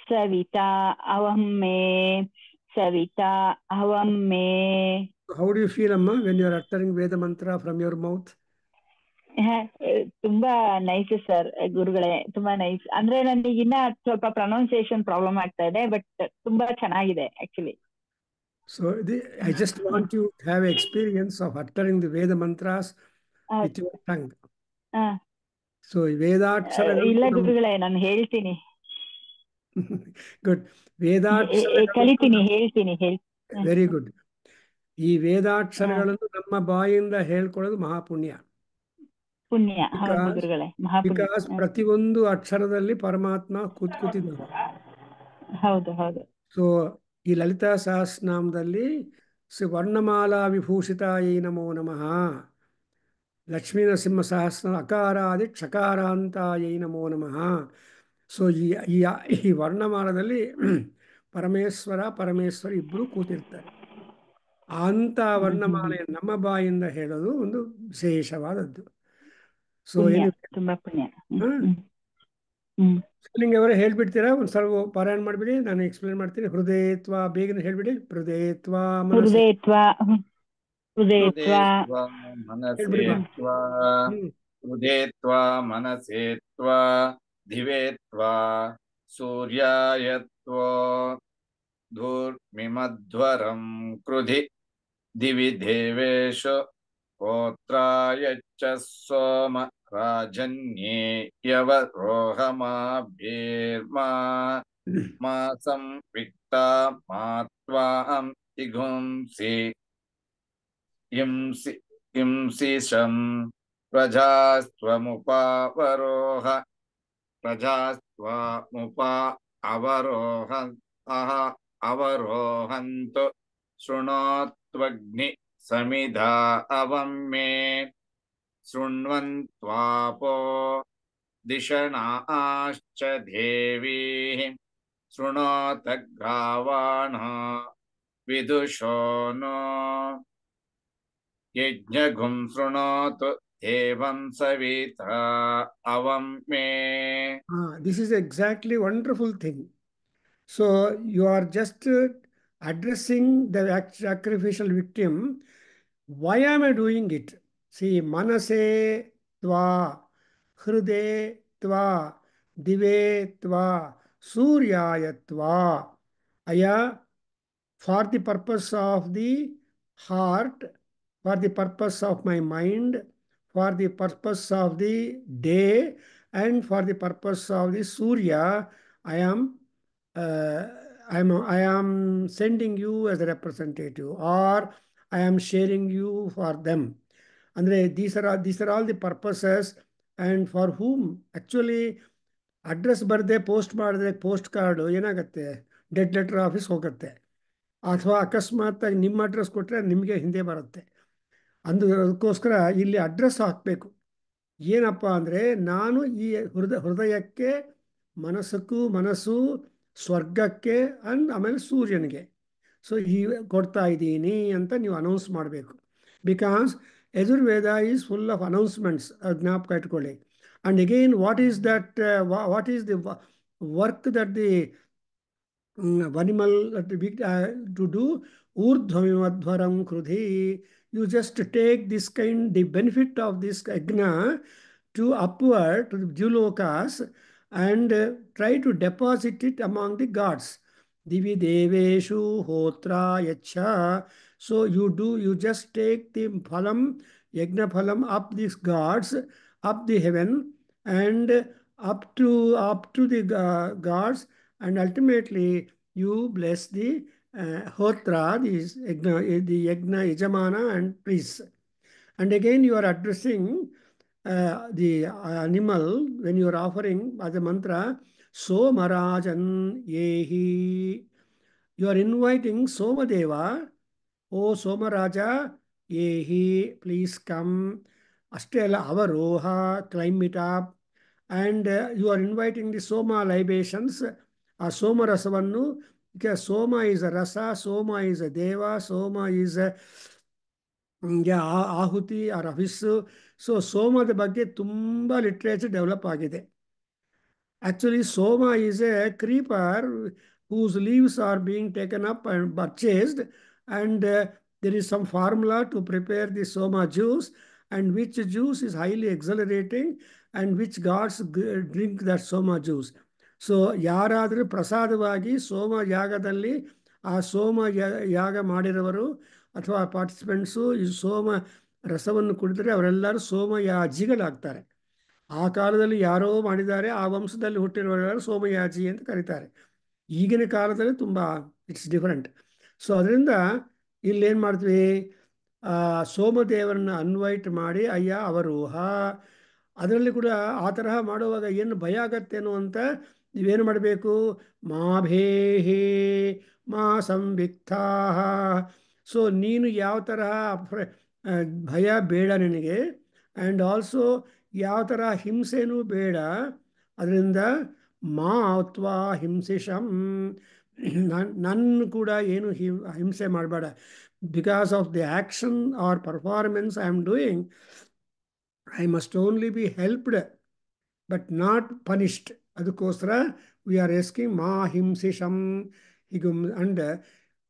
सविता अवं मे सविता अवं मे How do you feel, Amma, when you are uttering Veda mantra from your mouth? ತುಂಬಾ ನೈಸ್ ಸರ್ ಗುರುಗಳೇ, ತುಂಬಾ ನೈಸ್. ಅಂದ್ರೆ ನನಗಿನ್ನ ಸ್ವಲ್ಪ ಪ್ರೊನೌನ್ಸಿಯೇಷನ್ ಪ್ರಾಬ್ಲಮ್ ಆಗ್ತಾ ಇದೆ, ಬಟ್ ತುಂಬಾ ಚೆನ್ನಾಗಿದೆ actually. So I just want you to have experience of uttering the Veda mantras with your tongue. So Vedaksharagallu ಇಲ್ಲ ಗುರುಗಳೇ, ನಾನು ಹೇಳ್ತೀನಿ. Good. Vedaksharagallu ಕಲಿತೀನಿ, ಹೇಳ್ತೀನಿ. Very good. ಈ ವೇದಾಕ್ಷರಗಳನ್ನು ನಮ್ಮ ಬಾಯಿಂದ ಹೇಳ್ಕೊಳ್ಳೋದು ಮಹಾಪುಣ್ಯ. ಪುಣ್ಯ. ಹೌದು ಗುರುಗಳೇ, ಮಹಾಪುಣ್ಯ. ಬಿಕಾಸ್ ಪ್ರತಿಯೊಂದು ಅಕ್ಷರದಲ್ಲಿ ಪರಮಾತ್ಮ ಕೂತಿದ್ದಾನೆ. ಹೌದು ಹೌದು. ಸೊ ಈ ಲಲಿತಾ ಸಹಸ್ರನಾಮದಲ್ಲಿ ವರ್ಣಮಾಲಾ ವಿಭೂಷಿತಾಯೈ ನಮೋ ನಮಃ, ಲಕ್ಷ್ಮೀ ನರಸಿಂಹ ಸಹಸ್ರ ಅಕಾರಾದಿ ಕ್ಷಕಾರಾಂತಾಯೈ ನಮೋ ನಮಃ. ಸೊ ಈ ವರ್ಣಮಾಲದಲ್ಲಿ ಪರಮೇಶ್ವರಿ ಇಬ್ಬರು ಕೂತಿರ್ತಾರೆ. ಅಂತ ವರ್ಣಮಾಲೆಯ ನಮ್ಮ ಬಾಯಿಂದ ಹೇಳೋದು ಒಂದು ವಿಶೇಷವಾದದ್ದು. ಸೊ ತುಂಬಾ ಪುಣ್ಯ. ಅವರೇ ಹೇಳ್ಬಿಡ್ತೀರಾ? ಒಂದು ಸ್ವಲ್ಪ ಪಾರಾಯಣ ಮಾಡ್ಬಿಡಿ, ನಾನು ಎಕ್ಸ್ಪ್ಲೇನ್ ಮಾಡ್ತೀನಿ. ಹೃದಯತ್ವ ಬೇಗನೆ ಹೇಳ್ಬಿಡಿ. ಹೃದಯತ್ವ ಹೃದಯತ್ವ ಹೃದಯತ್ವ ಮನಸೇತ್ವ ಹ್ಮ್. ಹೃದಯತ್ವ ಮನಸೇತ್ವ ದಿವೇತ್ವ ಸೂರ್ಯಾಯತ್ವ ಧೂರ್ಮಿಮಧ್ವರಂ ಕೃಧಿ ದಿವಿ ದೇವೇಶು ಹೋತ್ರಾಯಚ್ಚ ಸೋಮ ರಾಜನ್ಯೇ ಯವರೋಹಮಾಭ್ಯೇರ್ಮಾ ಮಾಸಂ ವಿಕ್ತಾ ಮಾತ್ವಾಂ ತಿಗುಂಸಿ ಹಿಂಸಿ ಹಿಂಸಿಷಂ ಪ್ರಜಾಸ್ತ್ವಮುಪಾವರೋಹ ಪ್ರಜಾಸ್ತ್ವಮುಪಾ ಅವರೋಹ ಅವರೋಹಂತು ಶೃಣೋತ್ವಗ್ನಿ ಸಮಿಧಾ ಅವಂ ಮೇ ಶೃಣ್ವಂತ್ವಾಪೋ ದಿಶಣಾಶ್ಚ ದೇವಿ ಶೃಣೋತ ಗ್ರಾವಾಣ ವಿದುಷೋ नो ಯಜ್ಞಗುಂ ಶೃಣೋತು ದೇವಂ ಸವಿತಾ ಅವಂ ಮೇ. This is exactly wonderful thing. So you are just addressing the sacrificial victim. Why am I doing it? See, manase tva, hrude tva, dive tva, suryaya tva. Aya, for the purpose of the heart, for the purpose of my mind, for the purpose of the day, and for the purpose of the Surya, I am I am sending you as a representative, or I am sharing you for them. Andre, these are all the purposes, and for whom actually address ಬರದೆ post ಮಾಡಿದ್ರೆ post card ಏನಾಗುತ್ತೆ, dead letter office ಹೋಗುತ್ತೆ. ಅಥವಾ ಅಕಸ್ಮಾತ್ತಾಗಿ ನಿಮ್ಮ address ಕೊಟ್ಟರೆ ನಿಮಗೆ ಹಿಂದೆ ಬರುತ್ತೆ. ಅದಕ್ಕೋಸ್ಕರ ಇಲ್ಲಿ ಅಡ್ರೆಸ್ ಹಾಕಬೇಕು. ಏನಪ್ಪ ಅಂದರೆ, ನಾನು ಈ ಹೃದಯಕ್ಕೆ, ಮನಸ್ಸು ಸ್ವರ್ಗಕ್ಕೆ ಅಂಡ್ ಆಮೇಲೆ ಸೂರ್ಯನಿಗೆ ಸೊ ಈ ಕೊಡ್ತಾ ಇದ್ದೀನಿ ಅಂತ ನೀವು ಅನೌನ್ಸ್ ಮಾಡಬೇಕು. Because Yajurveda is full of announcements, ಜ್ಞಾಪಕ ಇಟ್ಕೊಳ್ಳಿ. And again, what is the work that the animal to do? Urdhvamimadhvaram krudhi. You just take this the benefit of this yajna to upward to the Dhyulokas and try to deposit it among the gods. Divi deveshu hotra yacha. So you just take the phalam, yajna phalam, up these gods, up the heaven, and up to the gods, and ultimately you bless the hotra, the yajna yajamana and priests. And again you are addressing the animal when you are offering as a mantra, Somarajan yehi. You are inviting Somadeva, O Somaraja yehi, please come. Aಷ್ಟೇ ಅಲ್ಲ, ಅವರೋಹ, climb it up. And you are inviting the Soma libations, ಆ ಸೋಮರಸವನ್ನು. ಸೋಮ is a rasa, Soma is a deva, Soma is a ahuti or ಅವಿಸ್ಸು. So ಸೋಮದ ಬಗ್ಗೆ ತುಂಬ literature develop ಆಗಿದೆ. Actually, Soma is a creeper whose leaves are being taken up and purchased, and there is some formula to prepare the Soma juice, and which juice is highly exhilarating, and which gods drink that Soma juice. So ಯಾರಾದರೂ ಪ್ರಸಾದವಾಗಿ ಸೋಮ ಯಾಗದಲ್ಲಿ ಆ ಸೋಮ ಯಾಗ ಮಾಡಿರೋರು ಅಥವಾ participants ಈ ಸೋಮ ರಸವನ್ನು ಕುಡಿದರೆ ಅವರೆಲ್ಲರೂ ಸೋಮಯಾಜಿಗಳಾಗ್ತಾರೆ. ಆ ಕಾಲದಲ್ಲಿ ಯಾರೋ ಮಾಡಿದ್ದಾರೆ, ಆ ವಂಶದಲ್ಲಿ ಹುಟ್ಟಿರುವವರೆಲ್ಲರೂ ಸೋಮಯಾಜಿ ಅಂತ ಕರೀತಾರೆ. ಈಗಿನ ಕಾಲದಲ್ಲಿ ತುಂಬ ಇಟ್ಸ್ ಡಿಫರೆಂಟ್. ಸೊ ಅದರಿಂದ ಇಲ್ಲೇನು ಮಾಡ್ತೀವಿ, ಸೋಮದೇವರನ್ನ ಅನ್ವೈಟ್ ಮಾಡಿ ಅಯ್ಯ ಅವರೋಹ. ಅದರಲ್ಲಿ ಕೂಡ ಆ ತರಹ ಮಾಡುವಾಗ ಏನು ಭಯ ಆಗತ್ತೇನೋ ಅಂತ ನೀವೇನು ಮಾಡಬೇಕು, ಮಾಭೇಹೇ ಮಾ ಸಂವಿಕ್ತಾ. ಸೊ ನೀನು ಯಾವ ತರಹ ಭಯ ಬೇಡ ನಿನಗೆ, ಆ್ಯಂಡ್ ಆಲ್ಸೋ ಯಾವ ಥರ ಹಿಂಸೆನೂ ಬೇಡ. ಅದರಿಂದ ಮಾತ್ವಾ ಹಿಂಸಿಷಂ, ನನ್ನ ಕೂಡ ಏನು ಹಿಂಸೆ ಮಾಡಬೇಡ. Because of the action or performance I am doing, I must only be helped but not punished. ಅದಕ್ಕೋಸ್ಕರ ವಿ ಆರ್ ಎಸ್ಕಿಂಗ್ ಮಾ ಹಿಂಸಿಷಂ. ಹೀಗೆ and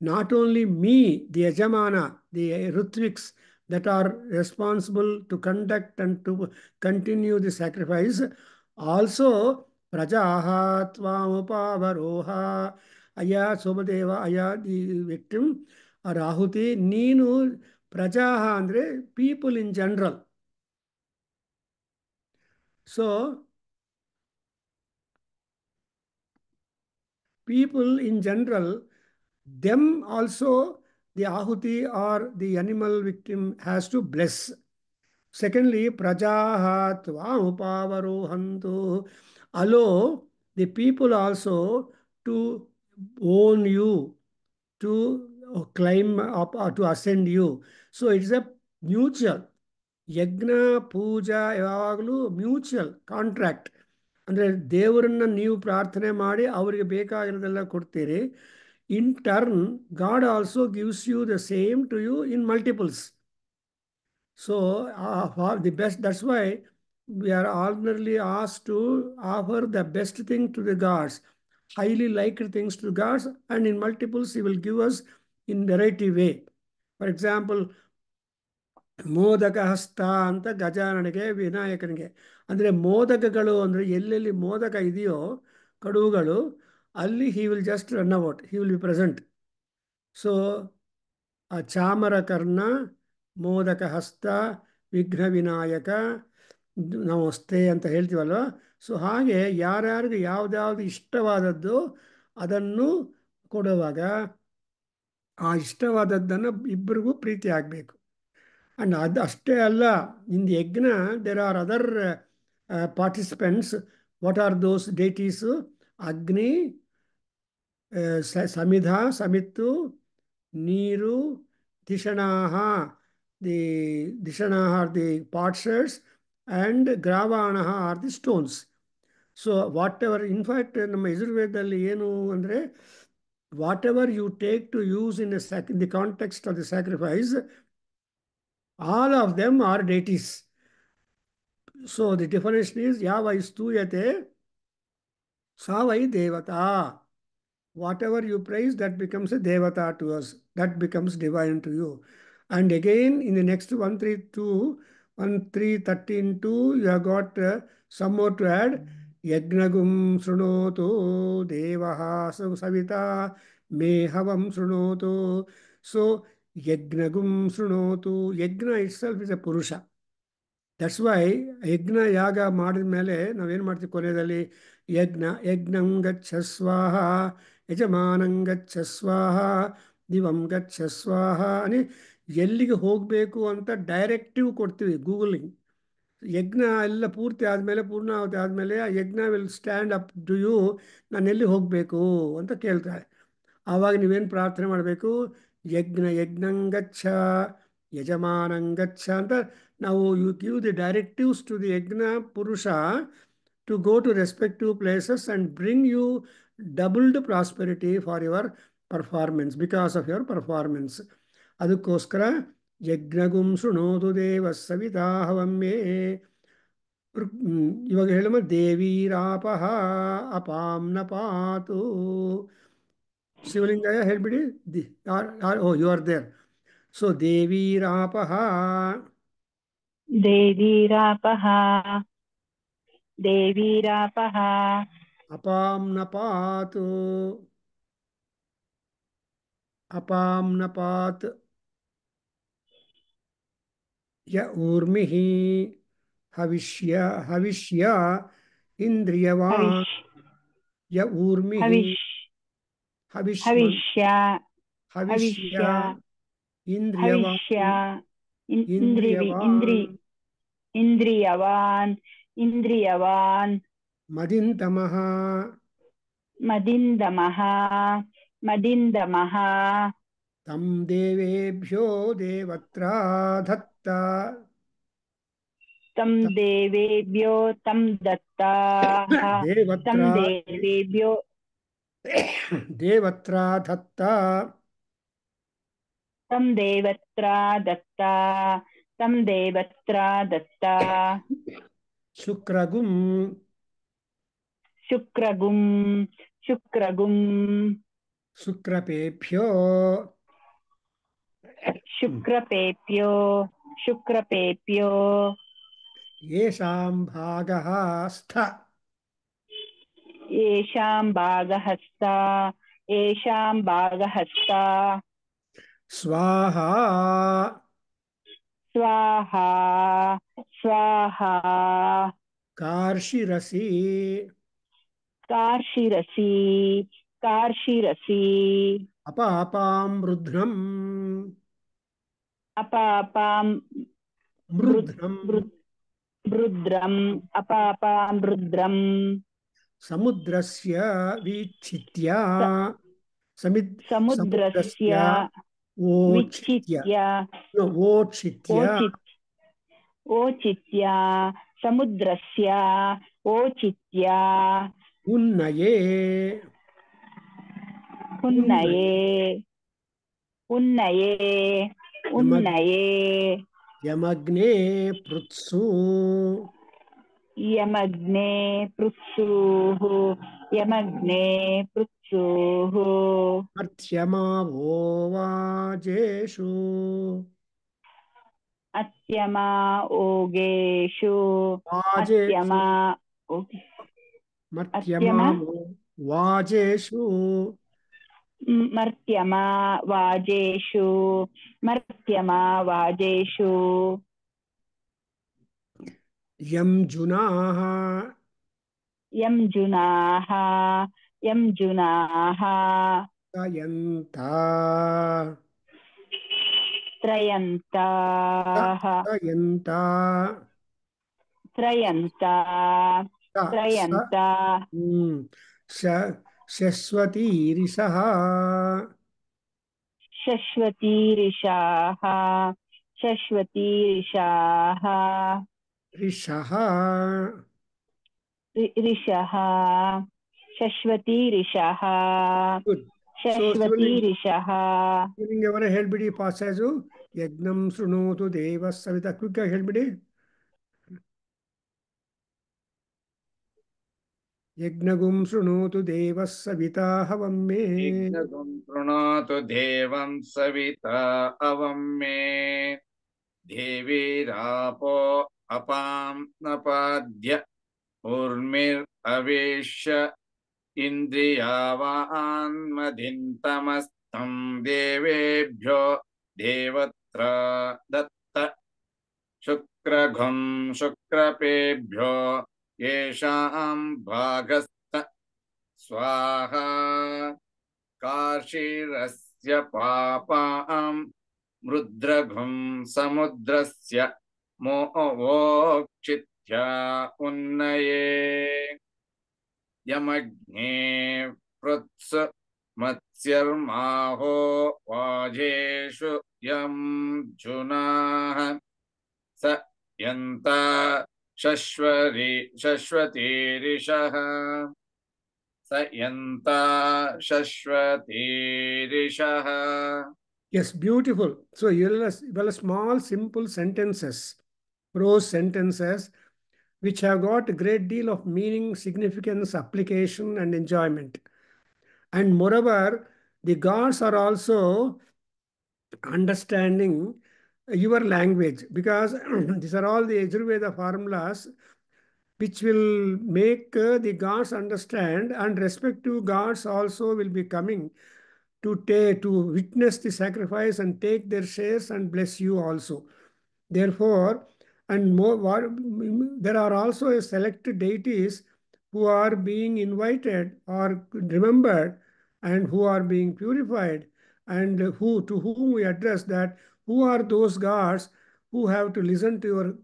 not only me, the Yajamana, the Ritviks that are responsible to conduct and to continue the sacrifice, also Prajaha Tvamupavaroha, Aya Somadeva, Aya the victim, Rahuti, Neenu, Prajaha andre people in general. So, people in general, them also the Ahuti or the animal victim has to bless. Secondly, Prajaha Tvamupavarohantu, allow the people also to own you, to climb up or to ascend you. So it's a mutual. ಯಜ್ಞ ಪೂಜಾ ಯಾವಾಗಲೂ mutual contract. ಅಂದರೆ ದೇವರನ್ನ ನೀವು ಪ್ರಾರ್ಥನೆ ಮಾಡಿ ಅವರಿಗೆ ಬೇಕಾಗಿರೋದೆಲ್ಲ ಕೊಡ್ತೀರಿ. In turn God also gives you the same to you in multiples. So the best, that's why we are ordinarily asked to offer the best thing to the gods, highly liked things to the gods, and in multiples he will give us in variety way. For example, modak ಹಸ್ತ ಅಂತ ಗಜಾನನಿಗೆ ವಿನಾಯಕನಿಗೆ. ಅಂದರೆ ಮೋದಕಗಳು ಅಂದರೆ ಎಲ್ಲೆಲ್ಲಿ ಮೋದಕ ಇದೆಯೋ ಕಡುವುಗಳು, ಅಲ್ಲಿ he will just run out, he will be present. So ಆ ಚಾಮರ ಕರ್ಣ, ಮೋದಕ ಹಸ್ತ, ವಿಘ್ನ ವಿನಾಯಕ, ನಮಸ್ತೆ ಅಂತ ಹೇಳ್ತೀವಲ್ವ. ಸೊ ಹಾಗೆ ಯಾರ್ಯಾರಿಗೆ ಯಾವುದ್ಯಾವುದು ಇಷ್ಟವಾದದ್ದು ಅದನ್ನು ಕೊಡುವಾಗ ಆ ಇಷ್ಟವಾದದ್ದನ್ನು ಇಬ್ಬರಿಗೂ ಪ್ರೀತಿ ಆಗಬೇಕು. And ಅಷ್ಟೇ ಅಲ್ಲ, in the yajna there are other participants. What are those deities? Agni, Samidha, Samittu, Neeru, Dishanaha. The Dishanaha are the potsherds and Gravanaha are the stones. So whatever, in fact, ನಮ್ಮ ಯಜುರ್ವೇದದಲ್ಲಿ ಏನು ಅಂದರೆ, whatever you take to use in the context of the sacrifice, all of them are deities. So the definition is Yava istuyate savai devata. Whatever you praise, that becomes a devata to us. That becomes divine to you. And again, in the next 1.3.13.2, you have got some more to add. Yagnagum srunoto devaha savita mehavam srunoto. So Yagnagum srunotu. Yagna itself is a Purusha. That's why ಯಜ್ಞ ಯಾಗ ಮಾಡಿದ ಮೇಲೆ ನಾವೇನು ಮಾಡ್ತೀವಿ ಕೊನೆಯಲ್ಲಿ, ಯಜ್ಞಂ ಗಚ್ಚ ಸ್ವಾಹ ಯಜಮಾನಂ ಗಚ್ಚ ಸ್ವಾಹ ದಿವಂ ಗಚ್ಚ ಸ್ವಾಹ అని ಎಲ್ಲಿಗೆ ಹೋಗಬೇಕು ಅಂತ ಡೈರೆಕ್ಟಿವ್ ಕೊಡ್ತೀವಿ ಗೂಗಲಿಂಗ್. ಯಜ್ಞ ಎಲ್ಲ ಪೂರ್ತಿ ಆದಮೇಲೆ, ಪೂರ್ಣಾವತಿ ಆದಮೇಲೆ ಆ ಯಜ್ಞ will stand up to you, ನಾನು ಎಲ್ಲಿ ಹೋಗಬೇಕು ಅಂತ ಕೇಳ್ತಾಳೆ. ಆವಾಗ ನೀವೇನು ಪ್ರಾರ್ಥನೆ ಮಾಡಬೇಕು, ಯಜ್ಞಂಗಚ್ಚ ಯಜಮಾನಂಗಚ್ಚ ಅಂತ ನಾವು you give the directives to the ಯಜ್ಞ ಪುರುಷ to go to respective places and bring you doubled prosperity for your performance, because of your performance. ಅದಕ್ಕೋಸ್ಕರ ಯಜ್ಞಗುಂ ಶೃಣೋತು ದೇವ ಸವಿತಾ ಹವಮ್ಮೇ. ಇವಾಗ ಹೇಳುವ ದೇವೀರಾಪಹ ಅಪಾಂನ ಪಾತು. ಶಿವಲಿಂಗಯ್ಯ ಹೇಳ್ಬಿಡಿ. Oh you are there. So ದೇವೀರಾಪಹ ದೇವೀರಾಪಹ ದೇವೀರಾಪಹ ಅಪಾಂನ ಪಾತು ಅಪಾಂನ ಪಾತ್ ಯ ಊರ್ಮಿಃ ಹವಿಷ್ಯ ಹವಿಷ್ಯ ಇಂದ್ರಿಯವಾನ್ ಯ ಊರ್ಮಿಃ ಹವಿಷ್ಯ ಹವಿಷ್ಯ ಹವಿಷ್ಯ ಇಂದ್ರಿಯವಾನ್ ಇಂದ್ರಿಯವಾನ್ ಮದಿಂತಮಃ ಮದಿಂದಮಃ ತಂ ದೇವೇಭ್ಯೋ ದೇವತ್ರ ದತ್ತ ತಂ ದೇವೇಭ್ಯೋ ತಂ ದತ್ತಾ ತಂ ದೇವೇಭ್ಯೋ ದೇವತ್ರ ದತ್ತ ತಂ ದೇವತ್ರ ದತ್ತಾ ತಂ ದೇವತ್ರ ದತ್ತಾ ಶುಕ್ರಗುಂ ಶುಕ್ರಗುಂ शुक्रपेभ्यो शुक्रपेभ्यो शुक्रपेभ्यो येषां भागः स्थ येषां भागहस्ता येषां भागहस्ता स्वाहा स्वाहा स्वाहा कार्षिरसि कार्षिरसि कार्षिरसि अपापां रुद्रम् अपापां वृद् मृद्रम् वृद् रुद्रम् अपापां रुद्रम् समुद्रस्य वीक्षित्य समुद्रस्य समुद्रस्य वोक्षित्य विच्छित्य वोक्षित्य ओचित् ओचित्य समुद्रस्य ओचित्य उन्नये उन्नये उन्नये उन्नये यमग् उन्नये यमग्ने पृत्सु यमग्ने पृत्सुः यमग्ने पृत्सुः मर्त्यमावो वाजेषु अत्यमा ओगेषु वाजेषु अत्यमा ओगे अत्यमा मर्त्यमावो वाजेषु मर्त्यमा वाजेषु मर्त्यमा वाजेषु यं जुनाः यं जुनाः यं जुनाः तयन्ता त्रयन्ताः तयन्ता त्रयन्ता स त्रयन्ता श- शश्वतीरिषः शश्वतीरिषाः शश्वतीरिषाः ऋषः ऋषः शश्वतीरिषः Good. So, शश्वतीरिषः Shivling ever helped passage Yagnam Srunotu Deva Savita. Quick helped Yagnagum Srunotu Deva Savita Havamme यज्ञगुं शृणोतु देवं सविता अवं मे देवीरापो अपां नपाद्य ऊर्मिरवेश्य इन्द्रियावान्मदिन्तमस्तं देवेभ्यो देवत्रा दत्त शुक्रघुं शुक्रपेभ्यो येषां भागस्त स्वाहा कार्षीरस्य पापां मृद्रघुं समुद्रस्य मोक्षित्य उन्नये यमग्ने पृत्स मत्स्यर्माहो वाजेषु यं जुनाः स यन्ता शश्वतीरिषः स यन्ता शश्वतीरिषः. Yes, beautiful. So, well, small, simple sentences, prose sentences, which have got a great deal of meaning, significance, application, and enjoyment. And moreover, the gods are also understanding your language because these are all the Yajurveda formulas which will make the gods understand, and respective gods also will be coming to witness the sacrifice and take their shares and bless you also. Therefore, and more, there are also a select deities who are being invited or remembered and who are being purified, and who to whom we address that who are those gods who have to listen to your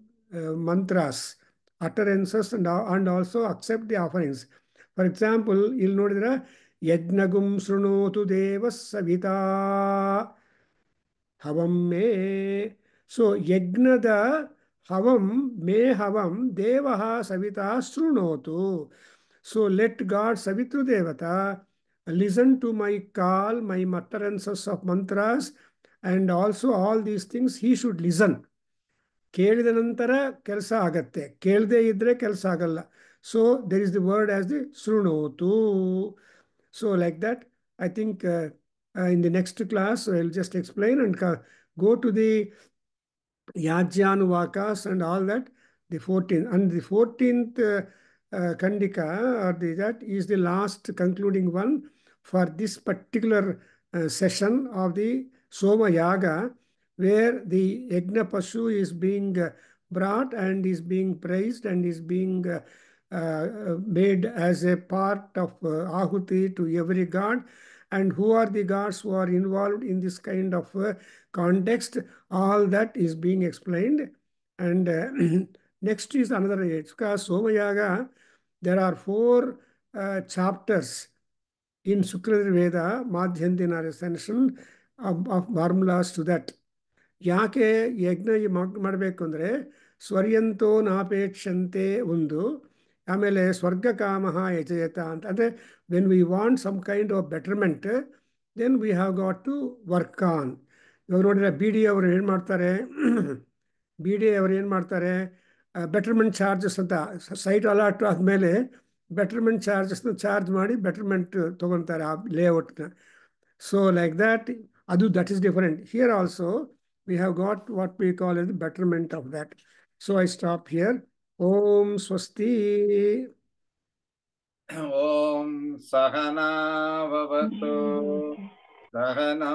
mantras, utterances, and also accept the offerings. For example, you'll note there are Yajnagum Srunotu Devas Savita Havam Me. So, Yagnada Havam Me Havam Devaha Savita Srunotu. So, let God Savitru Devata listen to my call, my utterances of mantras, and also all these things he should listen. ಕೇಳಿದ ನಂತರ ಕೆಲಸ ಆಗತ್ತೆ ಕೇಳದೇ ಇದ್ರೆ ಕೆಲಸ ಆಗಲ್ಲ so there is the word as the ಶೃಣೋತು so like that I think in the next class, I'll just explain and go to the Yajyanuvakas and all that. The 14th and the 14th Kandika, or that is the last concluding one for this particular session of the Soma Yaga, where the Yajna Pashu is being brought and is being praised and is being made as a part of Ahuti to every god. And who are the gods who are involved in this kind of context? All that is being explained. And next is another Somayaga. There are 4 chapters in Sukra Veda, Madhyandina Ascension of formulas to that. ಯಾಕೆ ಯಜ್ಞ ಮಾಡಬೇಕು ಅಂದರೆ ಸ್ವರ್ಯಂತೋ ನಾಪೇಕ್ಷಂತೆ ಒಂದು, ಆಮೇಲೆ ಸ್ವರ್ಗ ಕಾಮಃ ಯಜಯತ ಅಂತ. ಅಂದರೆ when we want some kind of betterment, then we have got to work on. ಇವಾಗ ನೋಡಿದ್ರೆ ಬಿ ಡಿ ಅವರು ಏನು ಮಾಡ್ತಾರೆ, ಬೆಟರ್ಮೆಂಟ್ ಚಾರ್ಜಸ್ ಅಂತ ಸೈಟ್ ಅಲಾಟ್ ಆದಮೇಲೆ ಬೆಟರ್ಮೆಂಟ್ ಚಾರ್ಜಸ್ನ ಚಾರ್ಜ್ ಮಾಡಿ ಬೆಟರ್ಮೆಂಟ್ ತೊಗೊತಾರೆ ಆ ಲೇಔಟ್ನ. So like that, that is different. Here also we have got what we call as the betterment of that. So I stop here. Om Swasti. Om Sahana Vavatu Sahana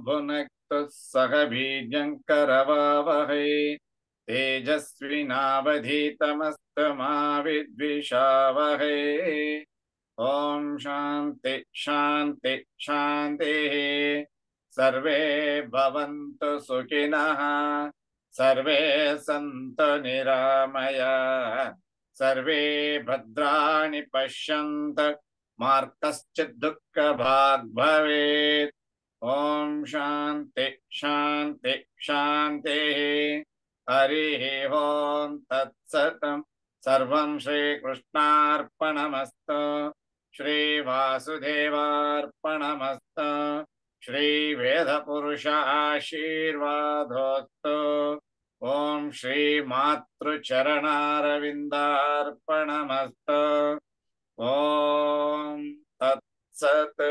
Bhunaktu Sahabhijyankaravavahai Tejasvinavadhitamastu Vidvishavahai. Om Shanti Shanti Shanti. सर्वे भवन्तु सुखिनः, सर्वे सन्तु निरामयाः, सर्वे भद्राणि पश्यन्तु मा कश्चित् दुःखभाग् भवेत्. ॐ शान्ति शान्ति शान्तिः. हरिः ॐ तत्सत्. सर्वं श्रीकृष्णार्पणमस्तु, श्रीवासुदेवार्पणमस्तु. श्रीवेदपुरुष आशीर्वादोस्तु. ॐ श्रीमातृचरणारविन्दार्पणमस्तु. ॐ तत्सत्.